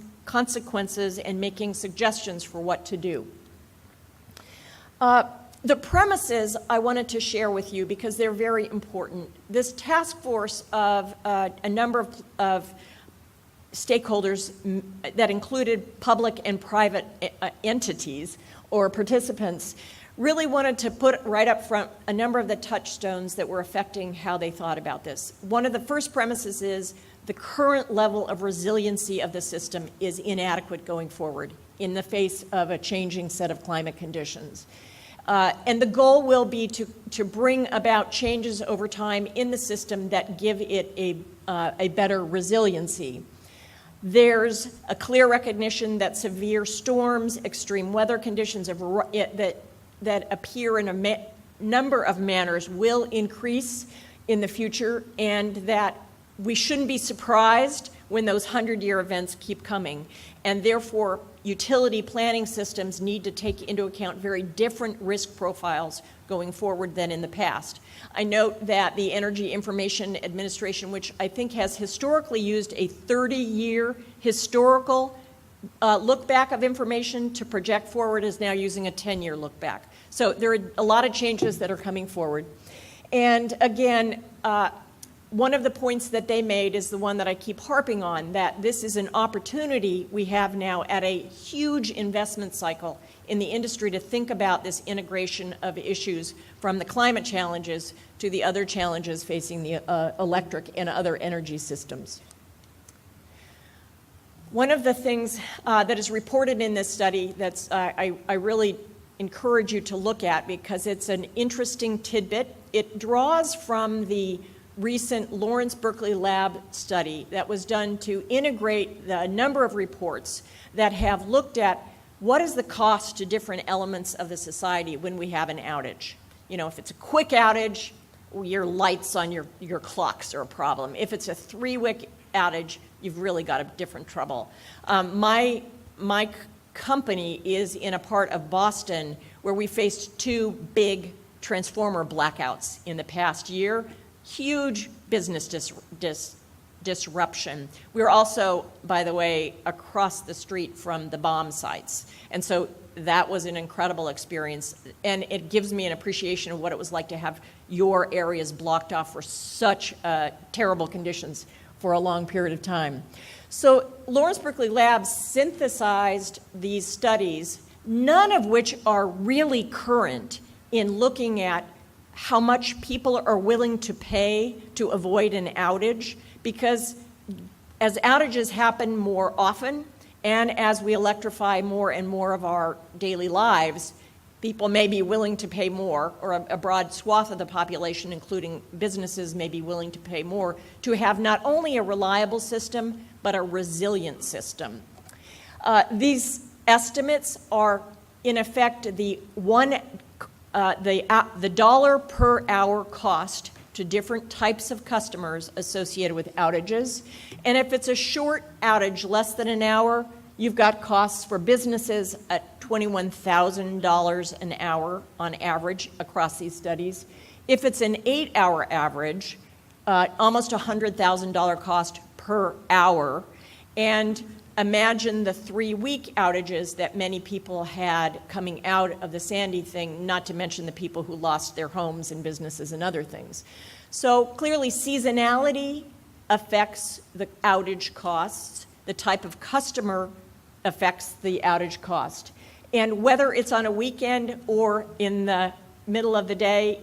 Speaker 6: and making suggestions for what to do. The premises I wanted to share with you because they're very important. This task force of a number of stakeholders that included public and private entities or participants really wanted to put right up front a number of the touchstones that were affecting how they thought about this. One of the first premises is the current level of resiliency of the system is inadequate going forward in the face of a changing set of climate conditions. And the goal will be to bring about changes over time in the system that give it a better resiliency. There's a clear recognition that severe storms, extreme weather conditions that appear in a number of manners will increase in the future, and that we shouldn't be surprised when those 100-year events keep coming. And therefore, utility planning systems need to take into account very different risk profiles going forward than in the past. I note that the Energy Information Administration, which I think has historically used a 30-year historical look back of information to project forward, is now using a 10-year look back. So there are a lot of changes that are coming forward. And again, one of the points that they made is the one that I keep harping on, that this is an opportunity we have now at a huge investment cycle in the industry to think about this integration of issues from the climate challenges to the other challenges facing the electric and other energy systems. One of the things that is reported in this study that's I really encourage you to look at because it's an interesting tidbit. It draws from the recent Lawrence Berkeley Lab study that was done to integrate the number of reports that have looked at what is the cost to different elements of the society when we have an outage. You know, if it's a quick outage, your lights on your clocks are a problem. If it's a 3-week outage, you've really got a different trouble. My company is in a part of Boston where we faced 2 big transformer blackouts in the past year. Huge business disruption. We're also, by the way, across the street from the bomb sites. And so that was an incredible experience. And it gives me an appreciation of what it was like to have your areas blocked off for such terrible conditions for a long period of time. So Lawrence Berkeley Labs synthesized these studies, none of which are really current in looking at how much people are willing to pay to avoid an outage, because as outages happen more often and as we electrify more and more of our daily lives, people may be willing to pay more, or a broad swath of the population, including businesses, may be willing to pay more to have not only a reliable system, but a resilient system. These estimates are, in effect, the dollar per hour cost to different types of customers associated with outages. And if it's a short outage, less than an hour, you've got costs for businesses at $21,000 an hour on average across these studies. If it's an 8-hour average, almost $100,000 cost per hour. And imagine the 3-week outages that many people had coming out of the Sandy thing, not to mention the people who lost their homes and businesses and other things. So clearly, seasonality affects the outage costs. The type of customer affects the outage cost. And whether it's on a weekend or in the middle of the day,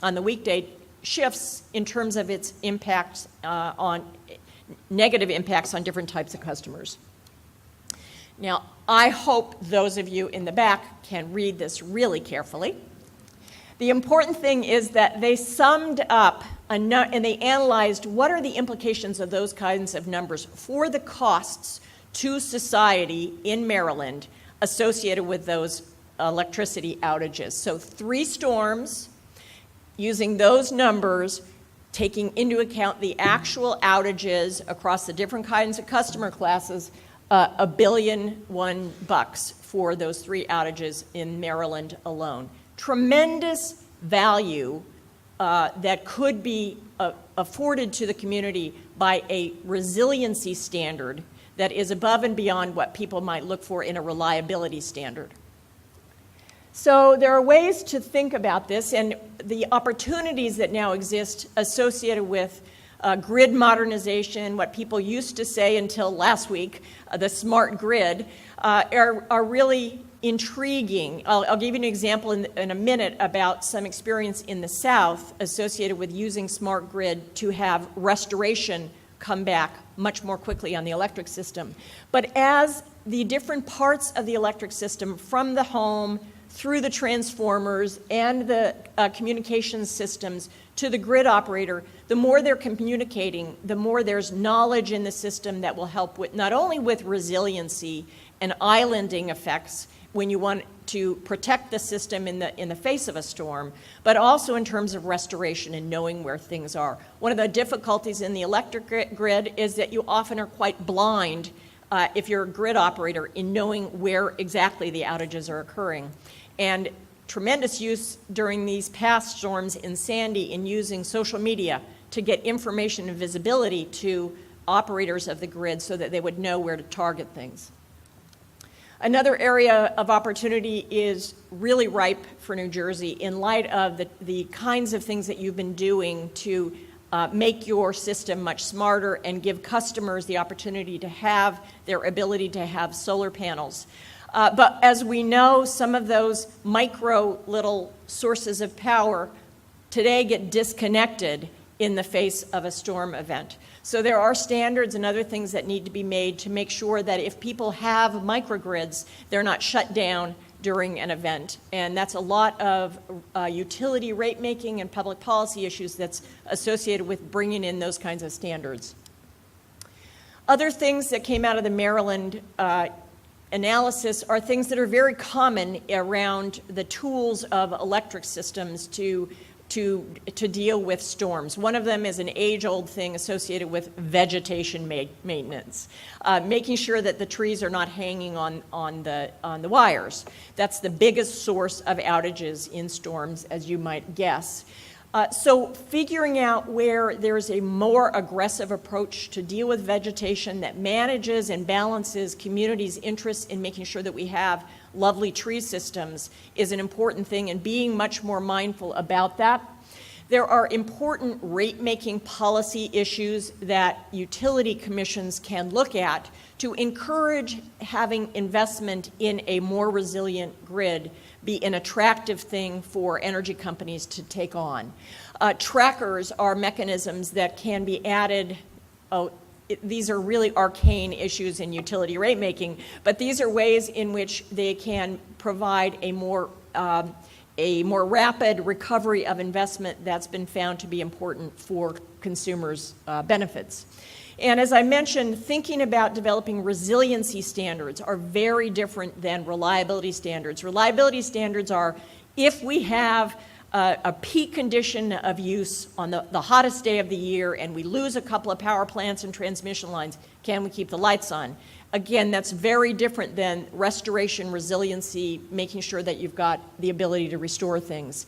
Speaker 6: on the weekday, shifts in terms of its impacts on negative impacts on different types of customers. Now, I hope those of you in the back can read this really carefully. The important thing is that they summed up and they analyzed what are the implications of those kinds of numbers for the costs to society in Maryland associated with those electricity outages. So 3 storms, using those numbers, taking into account the actual outages across the different kinds of customer classes, $1.1 billion for those 3 outages in Maryland alone. Tremendous value that could be afforded to the community by a resiliency standard that is above and beyond what people might look for in a reliability standard. So there are ways to think about this, and the opportunities that now exist associated with grid modernization, what people used to say until last week, the smart grid, are really intriguing. I'll give you an example in a minute about some experience in the South associated with using smart grid to have restoration come back much more quickly on the electric system. But as the different parts of the electric system, from the home through the transformers and the communications systems to the grid operator, the more they're communicating, the more there's knowledge in the system that will help with not only with resiliency and islanding effects when you want to protect the system in the face of a storm, but also in terms of restoration and knowing where things are. One of the difficulties in the electric grid is that you often are quite blind if you're a grid operator in knowing where exactly the outages are occurring. And tremendous use during these past storms in Sandy in using social media to get information and visibility to operators of the grid so that they would know where to target things. Another area of opportunity is really ripe for New Jersey in light of the kinds of things that you've been doing to make your system much smarter and give customers the opportunity to have their ability to have solar panels. But as we know, some of those micro little sources of power today get disconnected in the face of a storm event. So there are standards and other things that need to be made to make sure that if people have microgrids, they're not shut down during an event. And that's a lot of utility rate making and public policy issues that's associated with bringing in those kinds of standards. Other things that came out of the Maryland analysis are things that are very common around the tools of electric systems to deal with storms. One of them is an age-old thing associated with vegetation maintenance, making sure that the trees are not hanging on the wires. That's the biggest source of outages in storms, as you might guess. So figuring out where there's a more aggressive approach to deal with vegetation that manages and balances communities' interests in making sure that we have lovely tree systems is an important thing, and being much more mindful about that. There are important rate-making policy issues that utility commissions can look at to encourage having investment in a more resilient grid be an attractive thing for energy companies to take on. Trackers are mechanisms that can be added. These are really arcane issues in utility rate making, but these are ways in which they can provide a more rapid recovery of investment that's been found to be important for consumers' benefits. And as I mentioned, thinking about developing resiliency standards are very different than reliability standards. Reliability standards are if we have a peak condition of use on the hottest day of the year and we lose a couple of power plants and transmission lines, can we keep the lights on? Again, that's very different than restoration, resiliency, making sure that you've got the ability to restore things.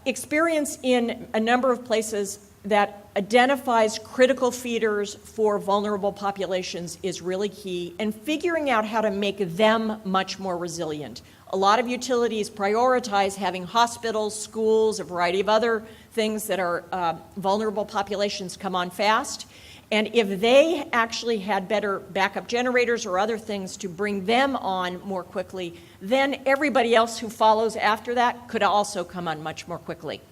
Speaker 6: Experience in a number of places that identifies critical feeders for vulnerable populations is really key, and figuring out how to make them much more resilient. A lot of utilities prioritize having hospitals, schools, a variety of other things that are vulnerable populations come on fast. And if they actually had better backup generators or other things to bring them on more quickly, then everybody else who follows after that could also come on much more quickly.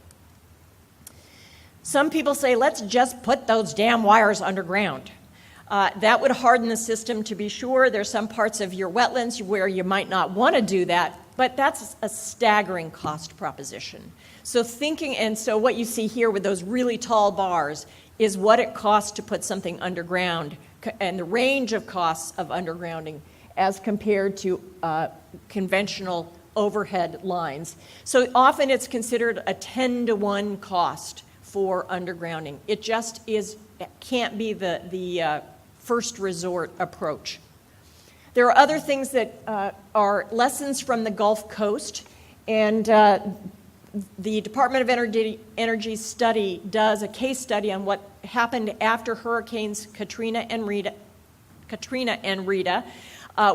Speaker 6: Some people say, let's just put those damn wires underground. That would harden the system, to be sure. There's some parts of your wetlands where you might not want to do that, but that's a staggering cost proposition. So what you see here with those really tall bars is what it costs to put something underground and the range of costs of undergrounding as compared to conventional overhead lines. So often it's considered a 10-to-1 cost for undergrounding. It can't be the first resort approach. There are other things that are lessons from the Gulf Coast, and the Department of Energy study does a case study on what happened after Hurricanes Katrina and Rita,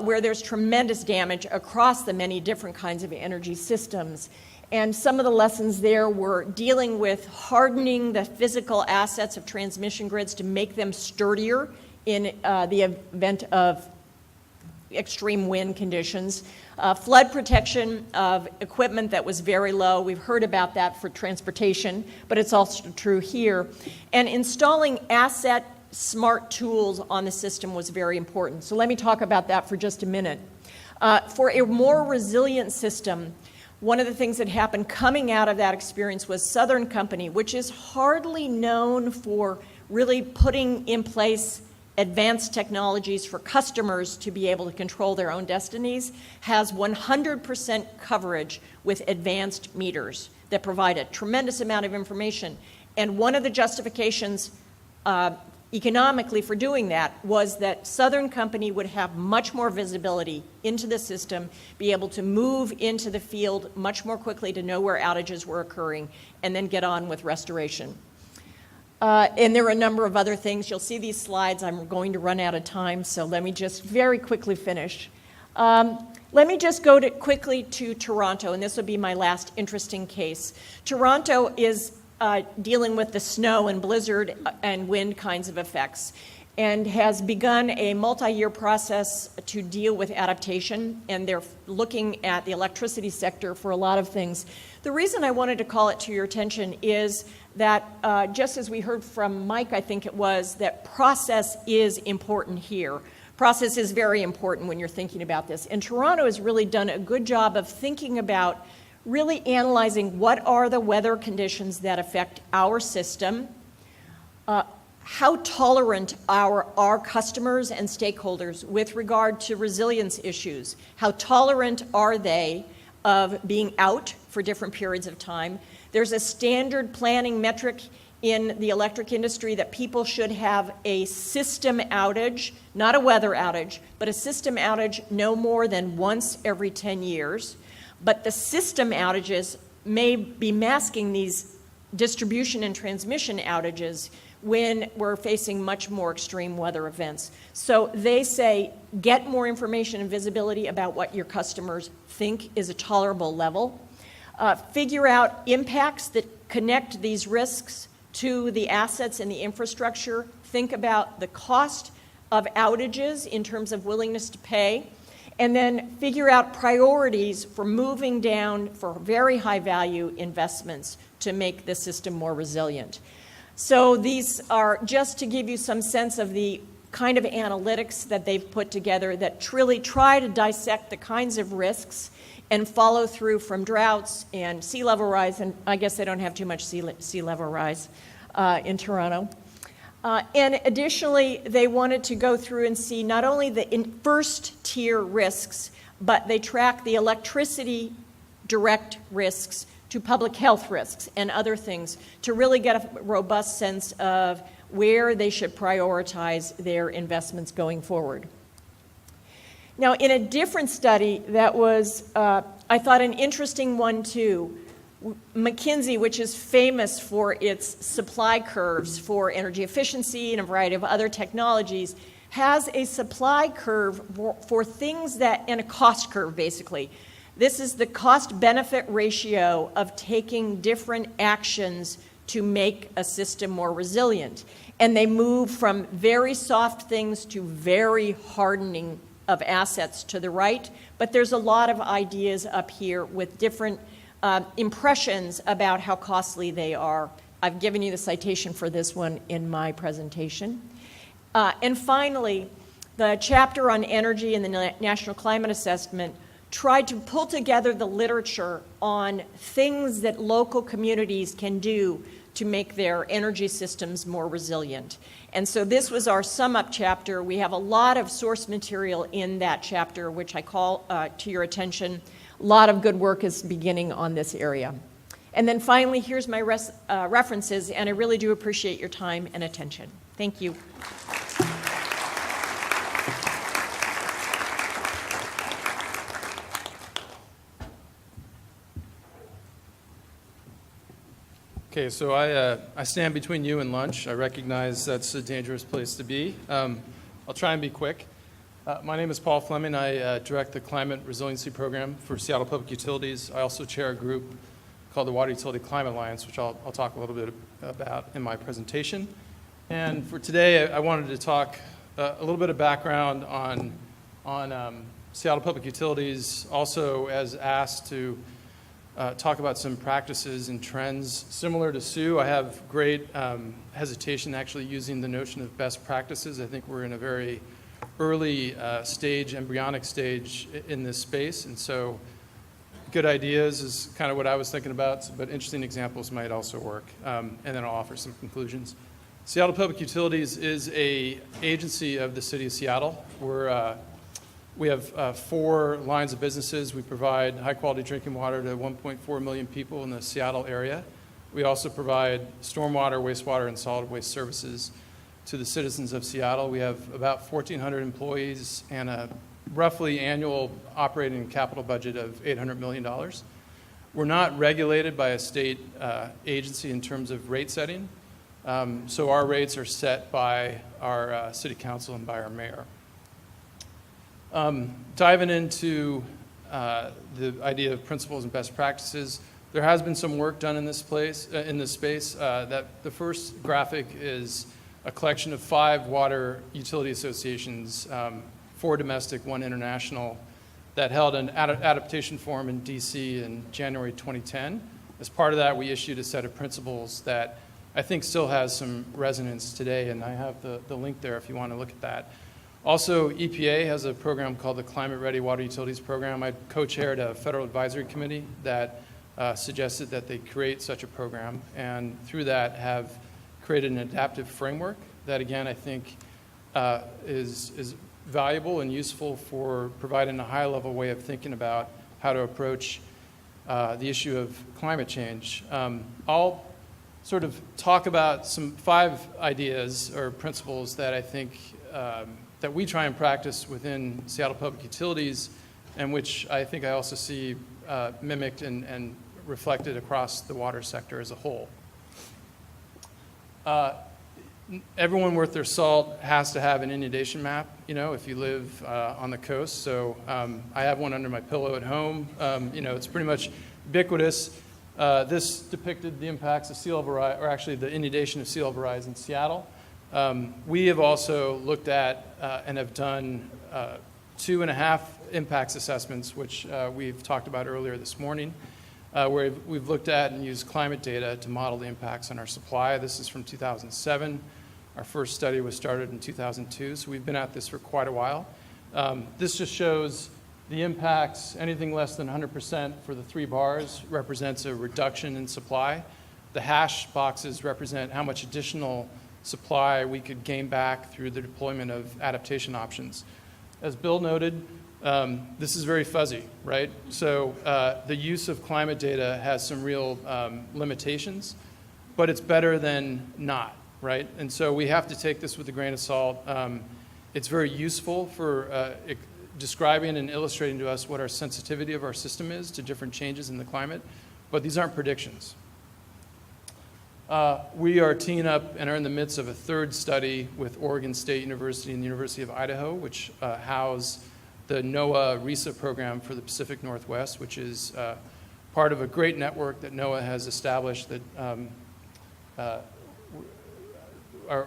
Speaker 6: where there's tremendous damage across the many different kinds of energy systems. And some of the lessons there were dealing with hardening the physical assets of transmission grids to make them sturdier in the event of extreme wind conditions, flood protection of equipment that was very low. We've heard about that for transportation, but it's also true here. And installing asset smart tools on the system was very important. So let me talk about that for just a minute. For a more resilient system, one of the things that happened coming out of that experience was Southern Company, which is hardly known for really putting in place advanced technologies for customers to be able to control their own destinies, has 100% coverage with advanced meters that provide a tremendous amount of information. And one of the justifications economically for doing that was that Southern Company would have much more visibility into the system, be able to move into the field much more quickly to know where outages were occurring, and then get on with restoration. And there are a number of other things. You'll see these slides. I'm going to run out of time, so let me just very quickly finish. Let me just go quickly to Toronto, and this will be my last interesting case. Toronto is dealing with the snow and blizzard and wind kinds of effects, and has begun a multi-year process to deal with adaptation, and they're looking at the electricity sector for a lot of things. The reason I wanted to call it to your attention is that just as we heard from Mike, I think it was, that process is important here. Process is very important when you're thinking about this. And Toronto has really done a good job of thinking about really analyzing what are the weather conditions that affect our system, how tolerant are our customers and stakeholders with regard to resilience issues, how tolerant are they of being out for different periods of time. There's a standard planning metric in the electric industry that people should have a system outage, not a weather outage, but a system outage no more than once every 10 years. But the system outages may be masking these distribution and transmission outages when we're facing much more extreme weather events. So they say, get more information and visibility about what your customers think is a tolerable level. Figure out impacts that connect these risks to the assets and the infrastructure. Think about the cost of outages in terms of willingness to pay. And then figure out priorities for moving down for very high value investments to make the system more resilient. So these are just to give you some sense of the kind of analytics that they've put together that really try to dissect the kinds of risks and follow through from droughts and sea level rise, and I guess they don't have too much sea level rise in Toronto. And additionally, they wanted to go through and see not only the first tier risks, but they track the electricity direct risks to public health risks and other things to really get a robust sense of where they should prioritize their investments going forward. Now, in a different study that was, I thought, an interesting one too, McKinsey, which is famous for its supply curves for energy efficiency and a variety of other technologies, has a supply curve for things that, and a cost curve basically. This is the cost-benefit ratio of taking different actions to make a system more resilient. And they move from very soft things to very hardening of assets to the right. But there's a lot of ideas up here with different impressions about how costly they are. I've given you the citation for this one in my presentation. And finally, the chapter on energy in the National Climate Assessment tried to pull together the literature on things that local communities can do to make their energy systems more resilient. And so this was our sum-up chapter. We have a lot of source material in that chapter, which I call to your attention. A lot of good work is beginning on this area. And then finally, here's my references, and I really do appreciate your time and attention. Thank you.
Speaker 7: Okay, so I stand between you and lunch. I recognize that's a dangerous place to be. I'll try and be quick. My name is Paul Fleming. I direct the Climate Resiliency Program for Seattle Public Utilities. I also chair a group called the Water Utility Climate Alliance, which I'll talk a little bit about in my presentation. And for today, I wanted to talk a little bit of background on Seattle Public Utilities, also as asked to talk about some practices and trends. Similar to Sue, I have great hesitation actually using the notion of best practices. I think we're in a very early stage, embryonic stage in this space, and so good ideas is kind of what I was thinking about, but interesting examples might also work, and then I'll offer some conclusions. Seattle Public Utilities is an agency of the City of Seattle. We have 4 lines of businesses. We provide high-quality drinking water to 1.4 million people in the Seattle area. We also provide stormwater, wastewater, and solid waste services to the citizens of Seattle. We have about 1,400 employees and a roughly annual operating capital budget of $800 million. We're not regulated by a state agency in terms of rate setting, so our rates are set by our city council and by our mayor. Diving into the idea of principles and best practices, there has been some work done in this space. That the first graphic is a collection of 5 water utility associations, 4 domestic, 1 international, that held an adaptation forum in D.C. in January 2010. As part of that, we issued a set of principles that I think still has some resonance today, and I have the link there if you want to look at that. Also, EPA has a program called the Climate Ready Water Utilities Program. I co-chaired a federal advisory committee that suggested that they create such a program, and through that have created an adaptive framework that, again, I think is valuable and useful for providing a high-level way of thinking about how to approach the issue of climate change. I'll sort of talk about some 5 ideas or principles that I think that we try and practice within Seattle Public Utilities, and which I think I also see mimicked and reflected across the water sector as a whole. Everyone worth their salt has to have an inundation map, if you live on the coast. So I have one under my pillow at home. It's pretty much ubiquitous. This depicted the impacts of sea level rise, or actually the inundation of sea level rise in Seattle. We have also looked at and have done 2.5 impacts assessments, which we've talked about earlier this morning, where we've looked at and used climate data to model the impacts on our supply. This is from 2007. Our first study was started in 2002, so we've been at this for quite a while. This just shows the impacts. Anything less than 100% for the 3 bars represents a reduction in supply. The hash boxes represent how much additional supply we could gain back through the deployment of adaptation options. As Bill noted, this is very fuzzy, right? So the use of climate data has some real limitations, but it's better than not, right? And so we have to take this with a grain of salt. It's very useful for describing and illustrating to us what our sensitivity of our system is to different changes in the climate, but these aren't predictions. We are teeing up and are in the midst of a third study with Oregon State University and the University of Idaho, which house the NOAA RISA program for the Pacific Northwest, which is part of a great network that NOAA has established that our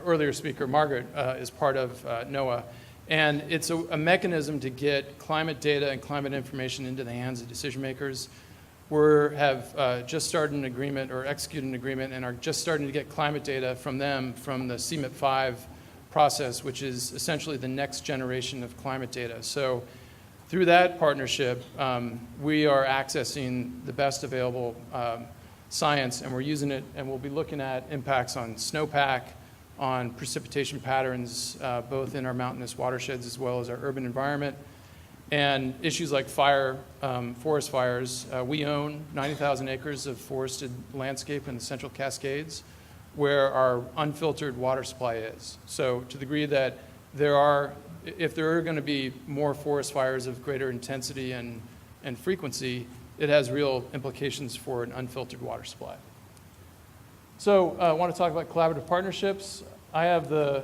Speaker 7: earlier speaker, Margaret, is part of NOAA. And it's a mechanism to get climate data and climate information into the hands of decision makers. We have just started an agreement or executed an agreement and are just starting to get climate data from them from the CMIP-5 process, which is essentially the next generation of climate data. So through that partnership, we are accessing the best available science, and we're using it, and we'll be looking at impacts on snowpack, on precipitation patterns, both in our mountainous watersheds as well as our urban environment, and issues like fire, forest fires. We own 90,000 acres of forested landscape in the Central Cascades, where our unfiltered water supply is. So to the degree that if there are going to be more forest fires of greater intensity and frequency, it has real implications for an unfiltered water supply. So I want to talk about collaborative partnerships. I have the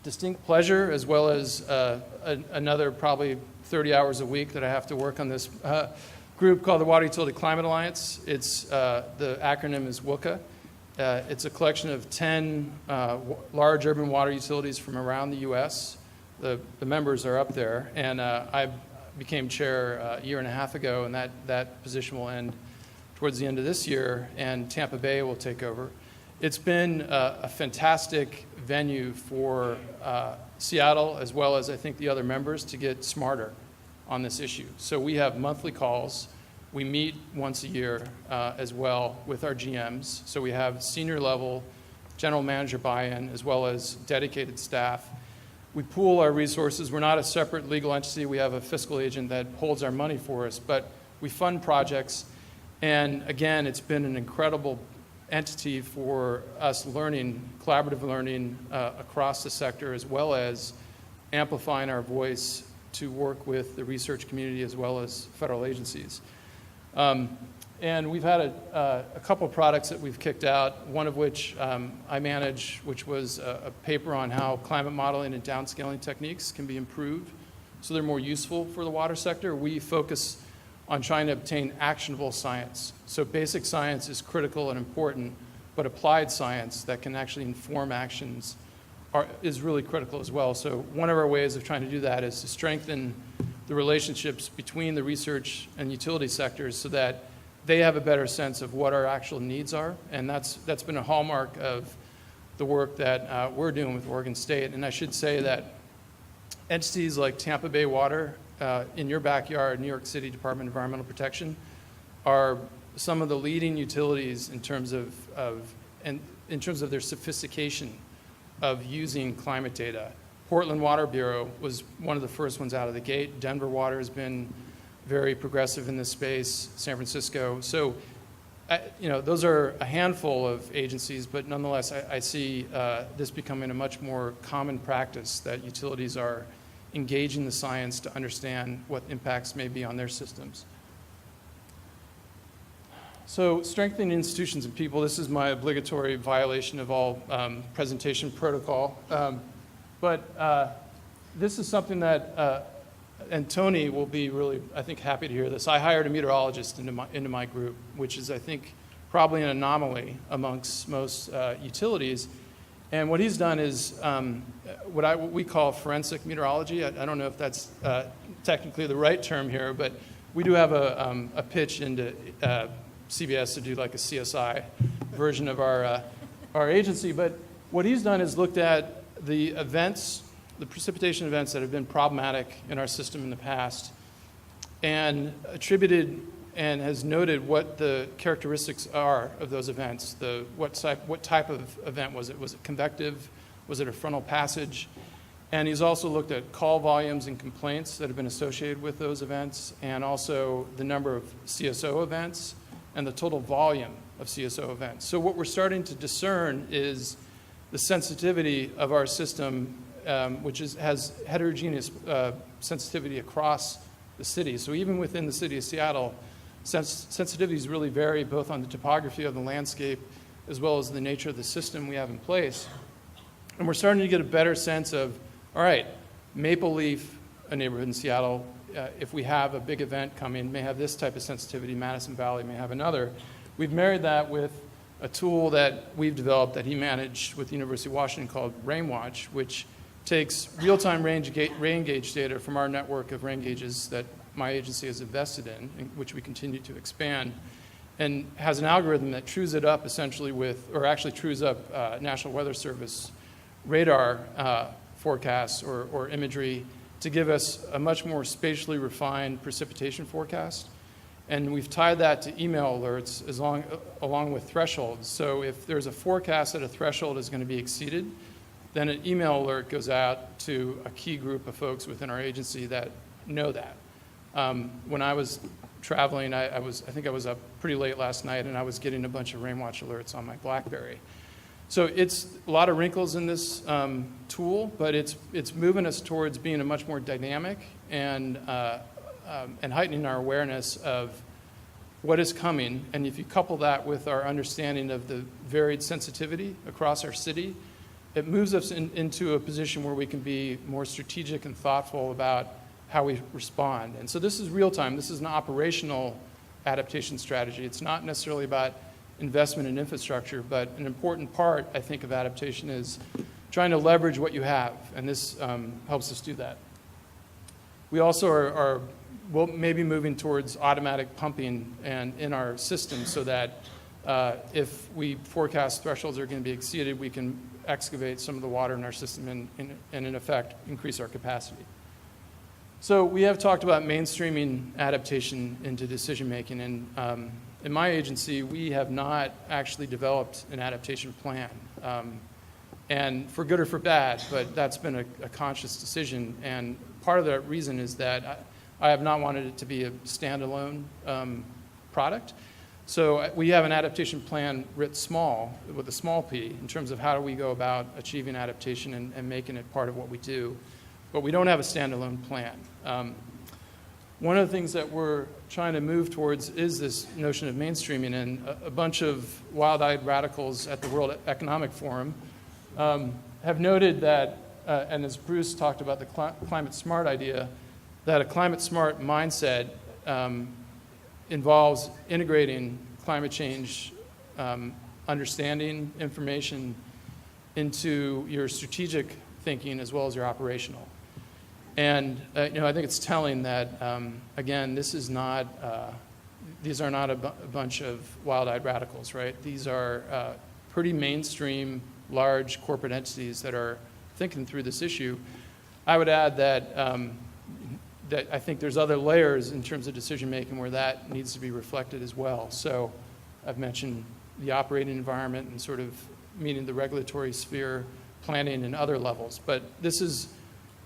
Speaker 7: distinct pleasure, as well as another probably 30 hours a week that I have to work on this group called the Water Utility Climate Alliance. The acronym is WUCA. It's a collection of 10 large urban water utilities from around the U.S. The members are up there, and I became chair a year and a half ago, and that position will end towards the end of this year, and Tampa Bay will take over. It's been a fantastic venue for Seattle, as well as I think the other members, to get smarter on this issue. So we have monthly calls. We meet once a year as well with our GMs. So we have senior level general manager buy-in as well as dedicated staff. We pool our resources. We're not a separate legal entity. We have a fiscal agent that holds our money for us, but we fund projects. And again, it's been an incredible entity for us collaborative learning across the sector, as well as amplifying our voice to work with the research community as well as federal agencies. And we've had a couple products that we've kicked out, one of which I manage, which was a paper on how climate modeling and downscaling techniques can be improved so they're more useful for the water sector. We focus on trying to obtain actionable science. So basic science is critical and important, but applied science that can actually inform actions is really critical as well. So one of our ways of trying to do that is to strengthen the relationships between the research and utility sectors so that they have a better sense of what our actual needs are. And that's been a hallmark of the work that we're doing with Oregon State. And I should say that entities like Tampa Bay Water, in your backyard, New York City Department of Environmental Protection, are some of the leading utilities in terms of their sophistication of using climate data. Portland Water Bureau was one of the first ones out of the gate. Denver Water has been very progressive in this space, San Francisco. So, those are a handful of agencies, but nonetheless, I see this becoming a much more common practice that utilities are engaging the science to understand what impacts may be on their systems. So strengthening institutions and people, this is my obligatory violation of all presentation protocol. But this is something that, and Tony will be really, I think, happy to hear this. I hired a meteorologist into my group, which is, I think, probably an anomaly amongst most utilities. And what he's done is what we call forensic meteorology. I don't know if that's technically the right term here, but we do have a pitch into CBS to do like a CSI version of our agency. But what he's done is looked at the events, the precipitation events that have been problematic in our system in the past, and attributed and has noted what the characteristics are of those events. What type of event was it? Was it convective? Was it a frontal passage? And he's also looked at call volumes and complaints that have been associated with those events, and also the number of CSO events and the total volume of CSO events. So what we're starting to discern is the sensitivity of our system, which has heterogeneous sensitivity across the city. So even within the city of Seattle, sensitivities really vary both on the topography of the landscape as well as the nature of the system we have in place. And we're starting to get a better sense of, all right, Maple Leaf, a neighborhood in Seattle, if we have a big event coming, may have this type of sensitivity. Madison Valley may have another. We've married that with a tool that we've developed that he managed with the University of Washington called RainWatch, which takes real-time rain gauge data from our network of rain gauges that my agency has invested in which we continue to expand, and has an algorithm that trues it up essentially with, or actually trues up National Weather Service radar forecasts or imagery to give us a much more spatially refined precipitation forecast. And we've tied that to email alerts along with thresholds. So if there's a forecast that a threshold is going to be exceeded, then an email alert goes out to a key group of folks within our agency that know that. When I was traveling, I think I was up pretty late last night, and I was getting a bunch of RainWatch alerts on my BlackBerry. So it's a lot of wrinkles in this tool, but it's moving us towards being a much more dynamic and heightening our awareness of what is coming. And if you couple that with our understanding of the varied sensitivity across our city, it moves us into a position where we can be more strategic and thoughtful about how we respond. And so this is real time. This is an operational adaptation strategy. It's not necessarily about investment in infrastructure, but an important part, I think, of adaptation is trying to leverage what you have, and this helps us do that. We also are maybe moving towards automatic pumping and in our system so that if we forecast thresholds are going to be exceeded, we can excavate some of the water in our system and in effect, increase our capacity. So we have talked about mainstreaming adaptation into decision-making, and in my agency, we have not actually developed an adaptation plan. And for good or for bad, but that's been a conscious decision. And part of the reason is that I have not wanted it to be a standalone product. So we have an adaptation plan writ small, with a small p, in terms of how do we go about achieving adaptation and making it part of what we do. But we don't have a standalone plan. One of the things that we're trying to move towards is this notion of mainstreaming, and a bunch of wild-eyed radicals at the World Economic Forum have noted that, and as Bruce talked about the climate smart idea, that a climate smart mindset involves integrating climate change understanding information into your strategic thinking as well as your operational. And I think it's telling that, again, these are not a bunch of wild-eyed radicals, right? These are pretty mainstream, large corporate entities that are thinking through this issue. I would add that that I think there's other layers in terms of decision-making where that needs to be reflected as well. So I've mentioned the operating environment and sort of meaning the regulatory sphere, planning, and other levels. But this is,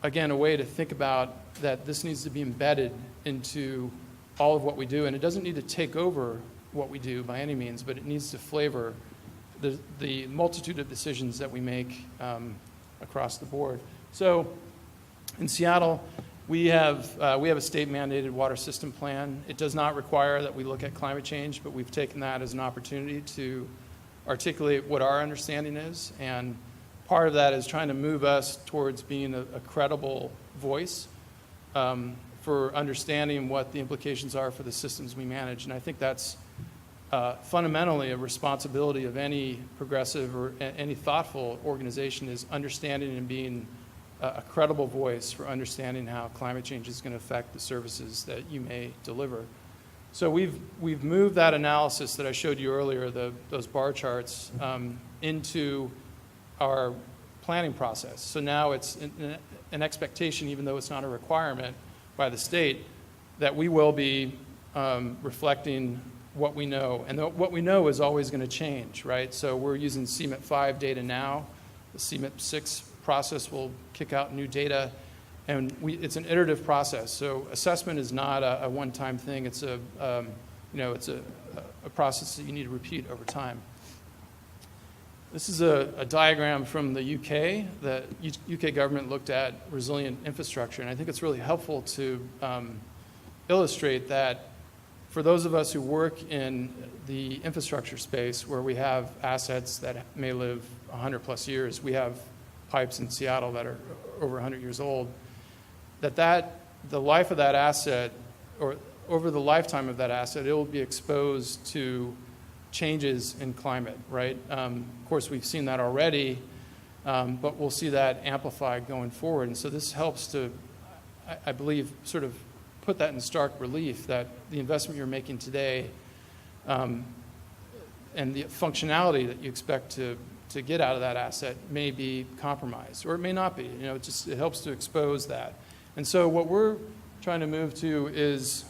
Speaker 7: again, a way to think about that this needs to be embedded into all of what we do. And it doesn't need to take over what we do by any means, but it needs to flavor the multitude of decisions that we make across the board. So in Seattle, we have a state-mandated water system plan. It does not require that we look at climate change, but we've taken that as an opportunity to articulate what our understanding is. And part of that is trying to move us towards being a credible voice for understanding what the implications are for the systems we manage. And I think that's fundamentally a responsibility of any progressive or any thoughtful organization, is understanding and being a credible voice for understanding how climate change is going to affect the services that you may deliver. So we've moved that analysis that I showed you earlier, those bar charts, into our planning process. So now it's an expectation, even though it's not a requirement by the state, that we will be reflecting what we know. And what we know is always going to change, right? So we're using CMIP 5 data now. The CMIP 6 process will kick out new data, and it's an iterative process. So assessment is not a one-time thing. It's a process that you need to repeat over time. This is a diagram from the UK. The UK government looked at resilient infrastructure, and I think it's really helpful to illustrate that for those of us who work in the infrastructure space where we have assets that may live 100+ years, we have pipes in Seattle that are over 100 years old, the life of that asset, or over the lifetime of that asset, it will be exposed to changes in climate, right? Of course, we've seen that already, but we'll see that amplified going forward. And so this helps to, I believe, sort of put that in stark relief that the investment you're making today and the functionality that you expect to get out of that asset may be compromised, or it may not be. You know, it helps to expose that. And so what we're trying to move to is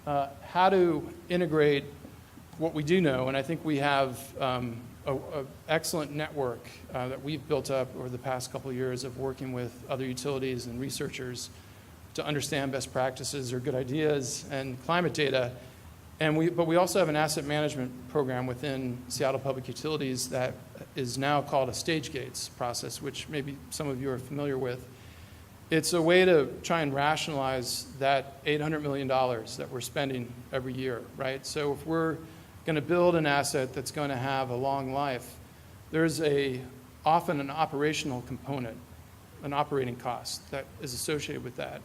Speaker 7: how to integrate what we do know, and I think we have an excellent network that we've built up over the past couple of years of working with other utilities and researchers to understand best practices or good ideas and climate data. But we also have an asset management program within Seattle Public Utilities that is now called a stage gates process, which maybe some of you are familiar with. It's a way to try and rationalize that $800 million that we're spending every year, right? So if we're going to build an asset that's going to have a long life, there's often an operational component, an operating cost that is associated with that.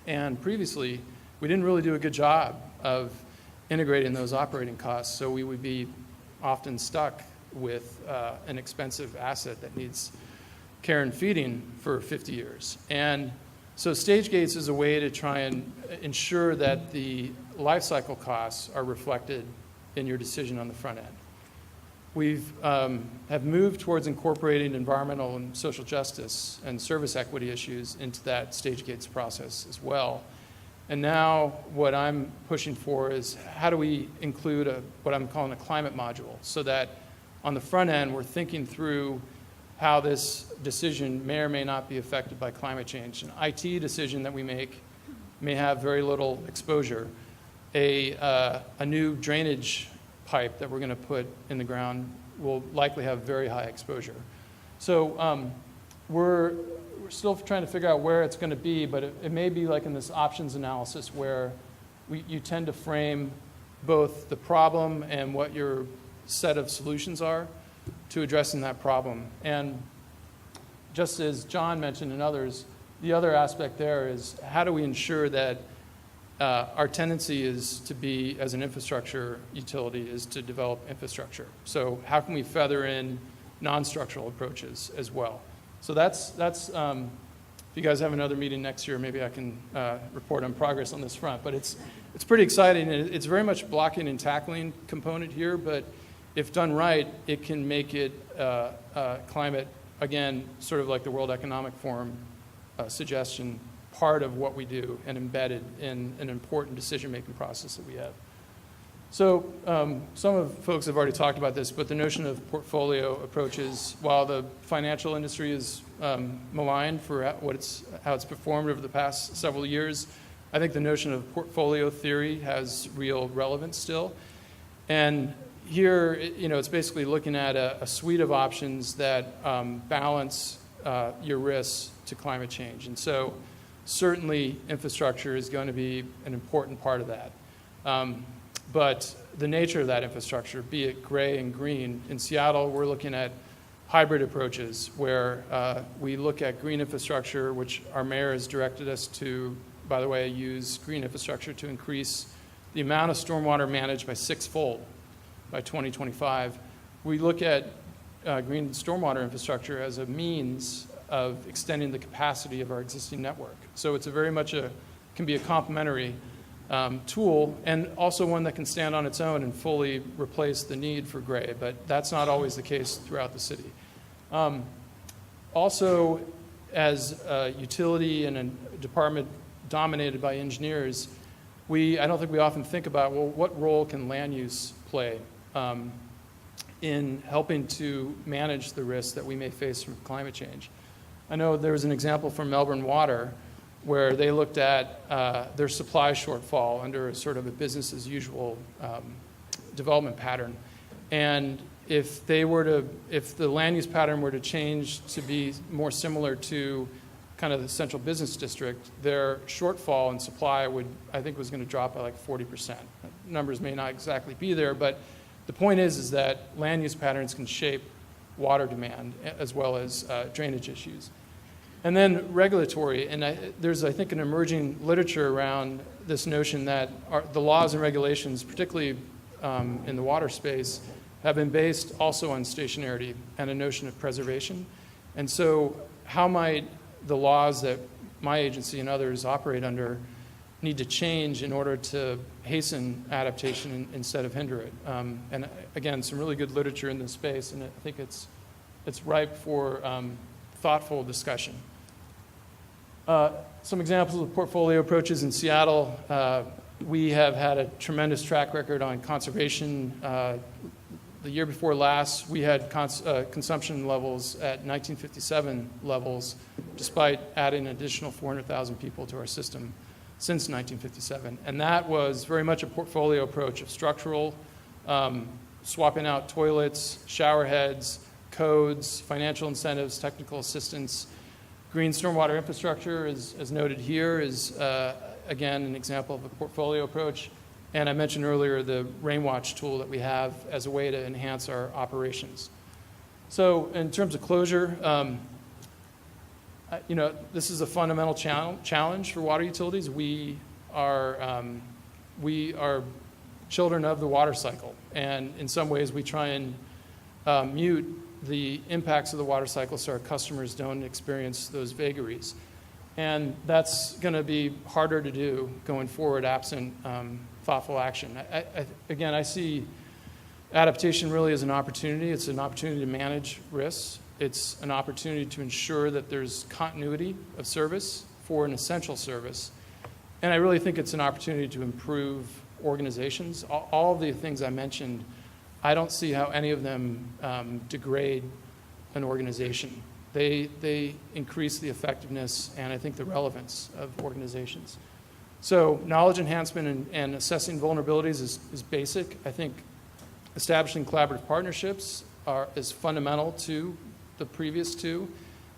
Speaker 7: And previously, we didn't really do a good job of integrating those operating costs, so we would be often stuck with an expensive asset that needs care and feeding for 50 years. And so stage gates is a way to try and ensure that the life cycle costs are reflected in your decision on the front end. We've have moved towards incorporating environmental and social justice and service equity issues into that stage gates process as well. And now what I'm pushing for is how do we include what I'm calling a climate module, so that on the front end we're thinking through how this decision may or may not be affected by climate change. An IT decision that we make may have very little exposure. A new drainage pipe that we're going to put in the ground will likely have very high exposure. So we're still trying to figure out where it's going to be, but it may be like in this options analysis where you tend to frame both the problem and what your set of solutions are to addressing that problem. And just as John mentioned and others, the other aspect there is how do we ensure that our tendency is to be, as an infrastructure utility, is to develop infrastructure. So how can we feather in non-structural approaches as well? So that's if you guys have another meeting next year, maybe I can report on progress on this front. But it's pretty exciting. It's very much blocking and tackling component here, but if done right, it can make it climate, again, sort of like the World Economic Forum suggestion, part of what we do and embedded in an important decision-making process that we have. So some of the folks have already talked about this, but the notion of portfolio approaches, while the financial industry is maligned for how it's performed over the past several years, I think the notion of portfolio theory has real relevance still. And here, it's basically looking at a suite of options that balance your risks to climate change. And so certainly infrastructure is going to be an important part of that. But the nature of that infrastructure, be it gray and green, in Seattle we're looking at hybrid approaches where we look at green infrastructure, which our mayor has directed us to, by the way, use green infrastructure to increase the amount of stormwater managed by 6-fold by 2025. We look at green stormwater infrastructure as a means of extending the capacity of our existing network. So it's can be a complementary tool, and also one that can stand on its own and fully replace the need for gray, but that's not always the case throughout the city. Also, as a utility and a department dominated by engineers, I don't think we often think about, well, what role can land use play in helping to manage the risks that we may face from climate change? I know there was an example from Melbourne Water where they looked at their supply shortfall under a sort of a business as usual development pattern. And if the land use pattern were to change to be more similar to kind of the central business district, their shortfall in supply I think was going to drop by like 40%. Numbers may not exactly be there, but the point is that land use patterns can shape water demand as well as drainage issues. And then regulatory, and there's, I think, an emerging literature around this notion that the laws and regulations, particularly in the water space, have been based also on stationarity and a notion of preservation. And so how might the laws that my agency and others operate under need to change in order to hasten adaptation instead of hinder it? And again, some really good literature in this space, and I think it's ripe for thoughtful discussion. Some examples of portfolio approaches in Seattle. We have had a tremendous track record on conservation. The year before last, we had consumption levels at 1957 levels, despite adding an additional 400,000 people to our system since 1957. And that was very much a portfolio approach of structural, swapping out toilets, shower heads, codes, financial incentives, technical assistance. Green stormwater infrastructure, as noted here, is, again, an example of a portfolio approach. And I mentioned earlier the Rainwatch tool that we have as a way to enhance our operations. So in terms of closure, this is a fundamental challenge for water utilities. We are children of the water cycle. And in some ways, we try and mute the impacts of the water cycle so our customers don't experience those vagaries. And that's going to be harder to do going forward absent thoughtful action. Again, I see adaptation really as an opportunity. It's an opportunity to manage risks. It's an opportunity to ensure that there's continuity of service for an essential service. And I really think it's an opportunity to improve organizations. All the things I mentioned, I don't see how any of them degrade an organization. They increase the effectiveness and I think the relevance of organizations. So knowledge enhancement and assessing vulnerabilities is basic. I think establishing collaborative partnerships is fundamental to the previous two,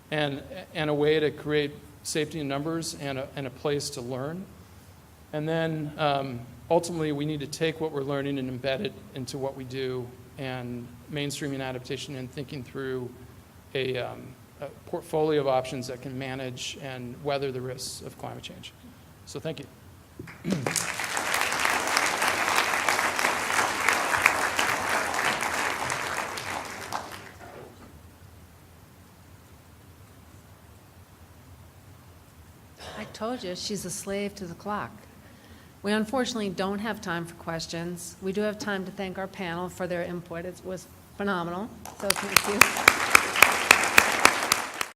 Speaker 7: and a way to create safety in numbers and a place to learn. And then ultimately we need to take what we're learning and embed it into what we do, and mainstreaming adaptation and thinking through a portfolio of options that can manage and weather the risks of climate change. So thank you.
Speaker 3: I told you, she's a slave to the clock. We unfortunately don't have time for questions. We do have time to thank our panel for their input. It was phenomenal, so thank you.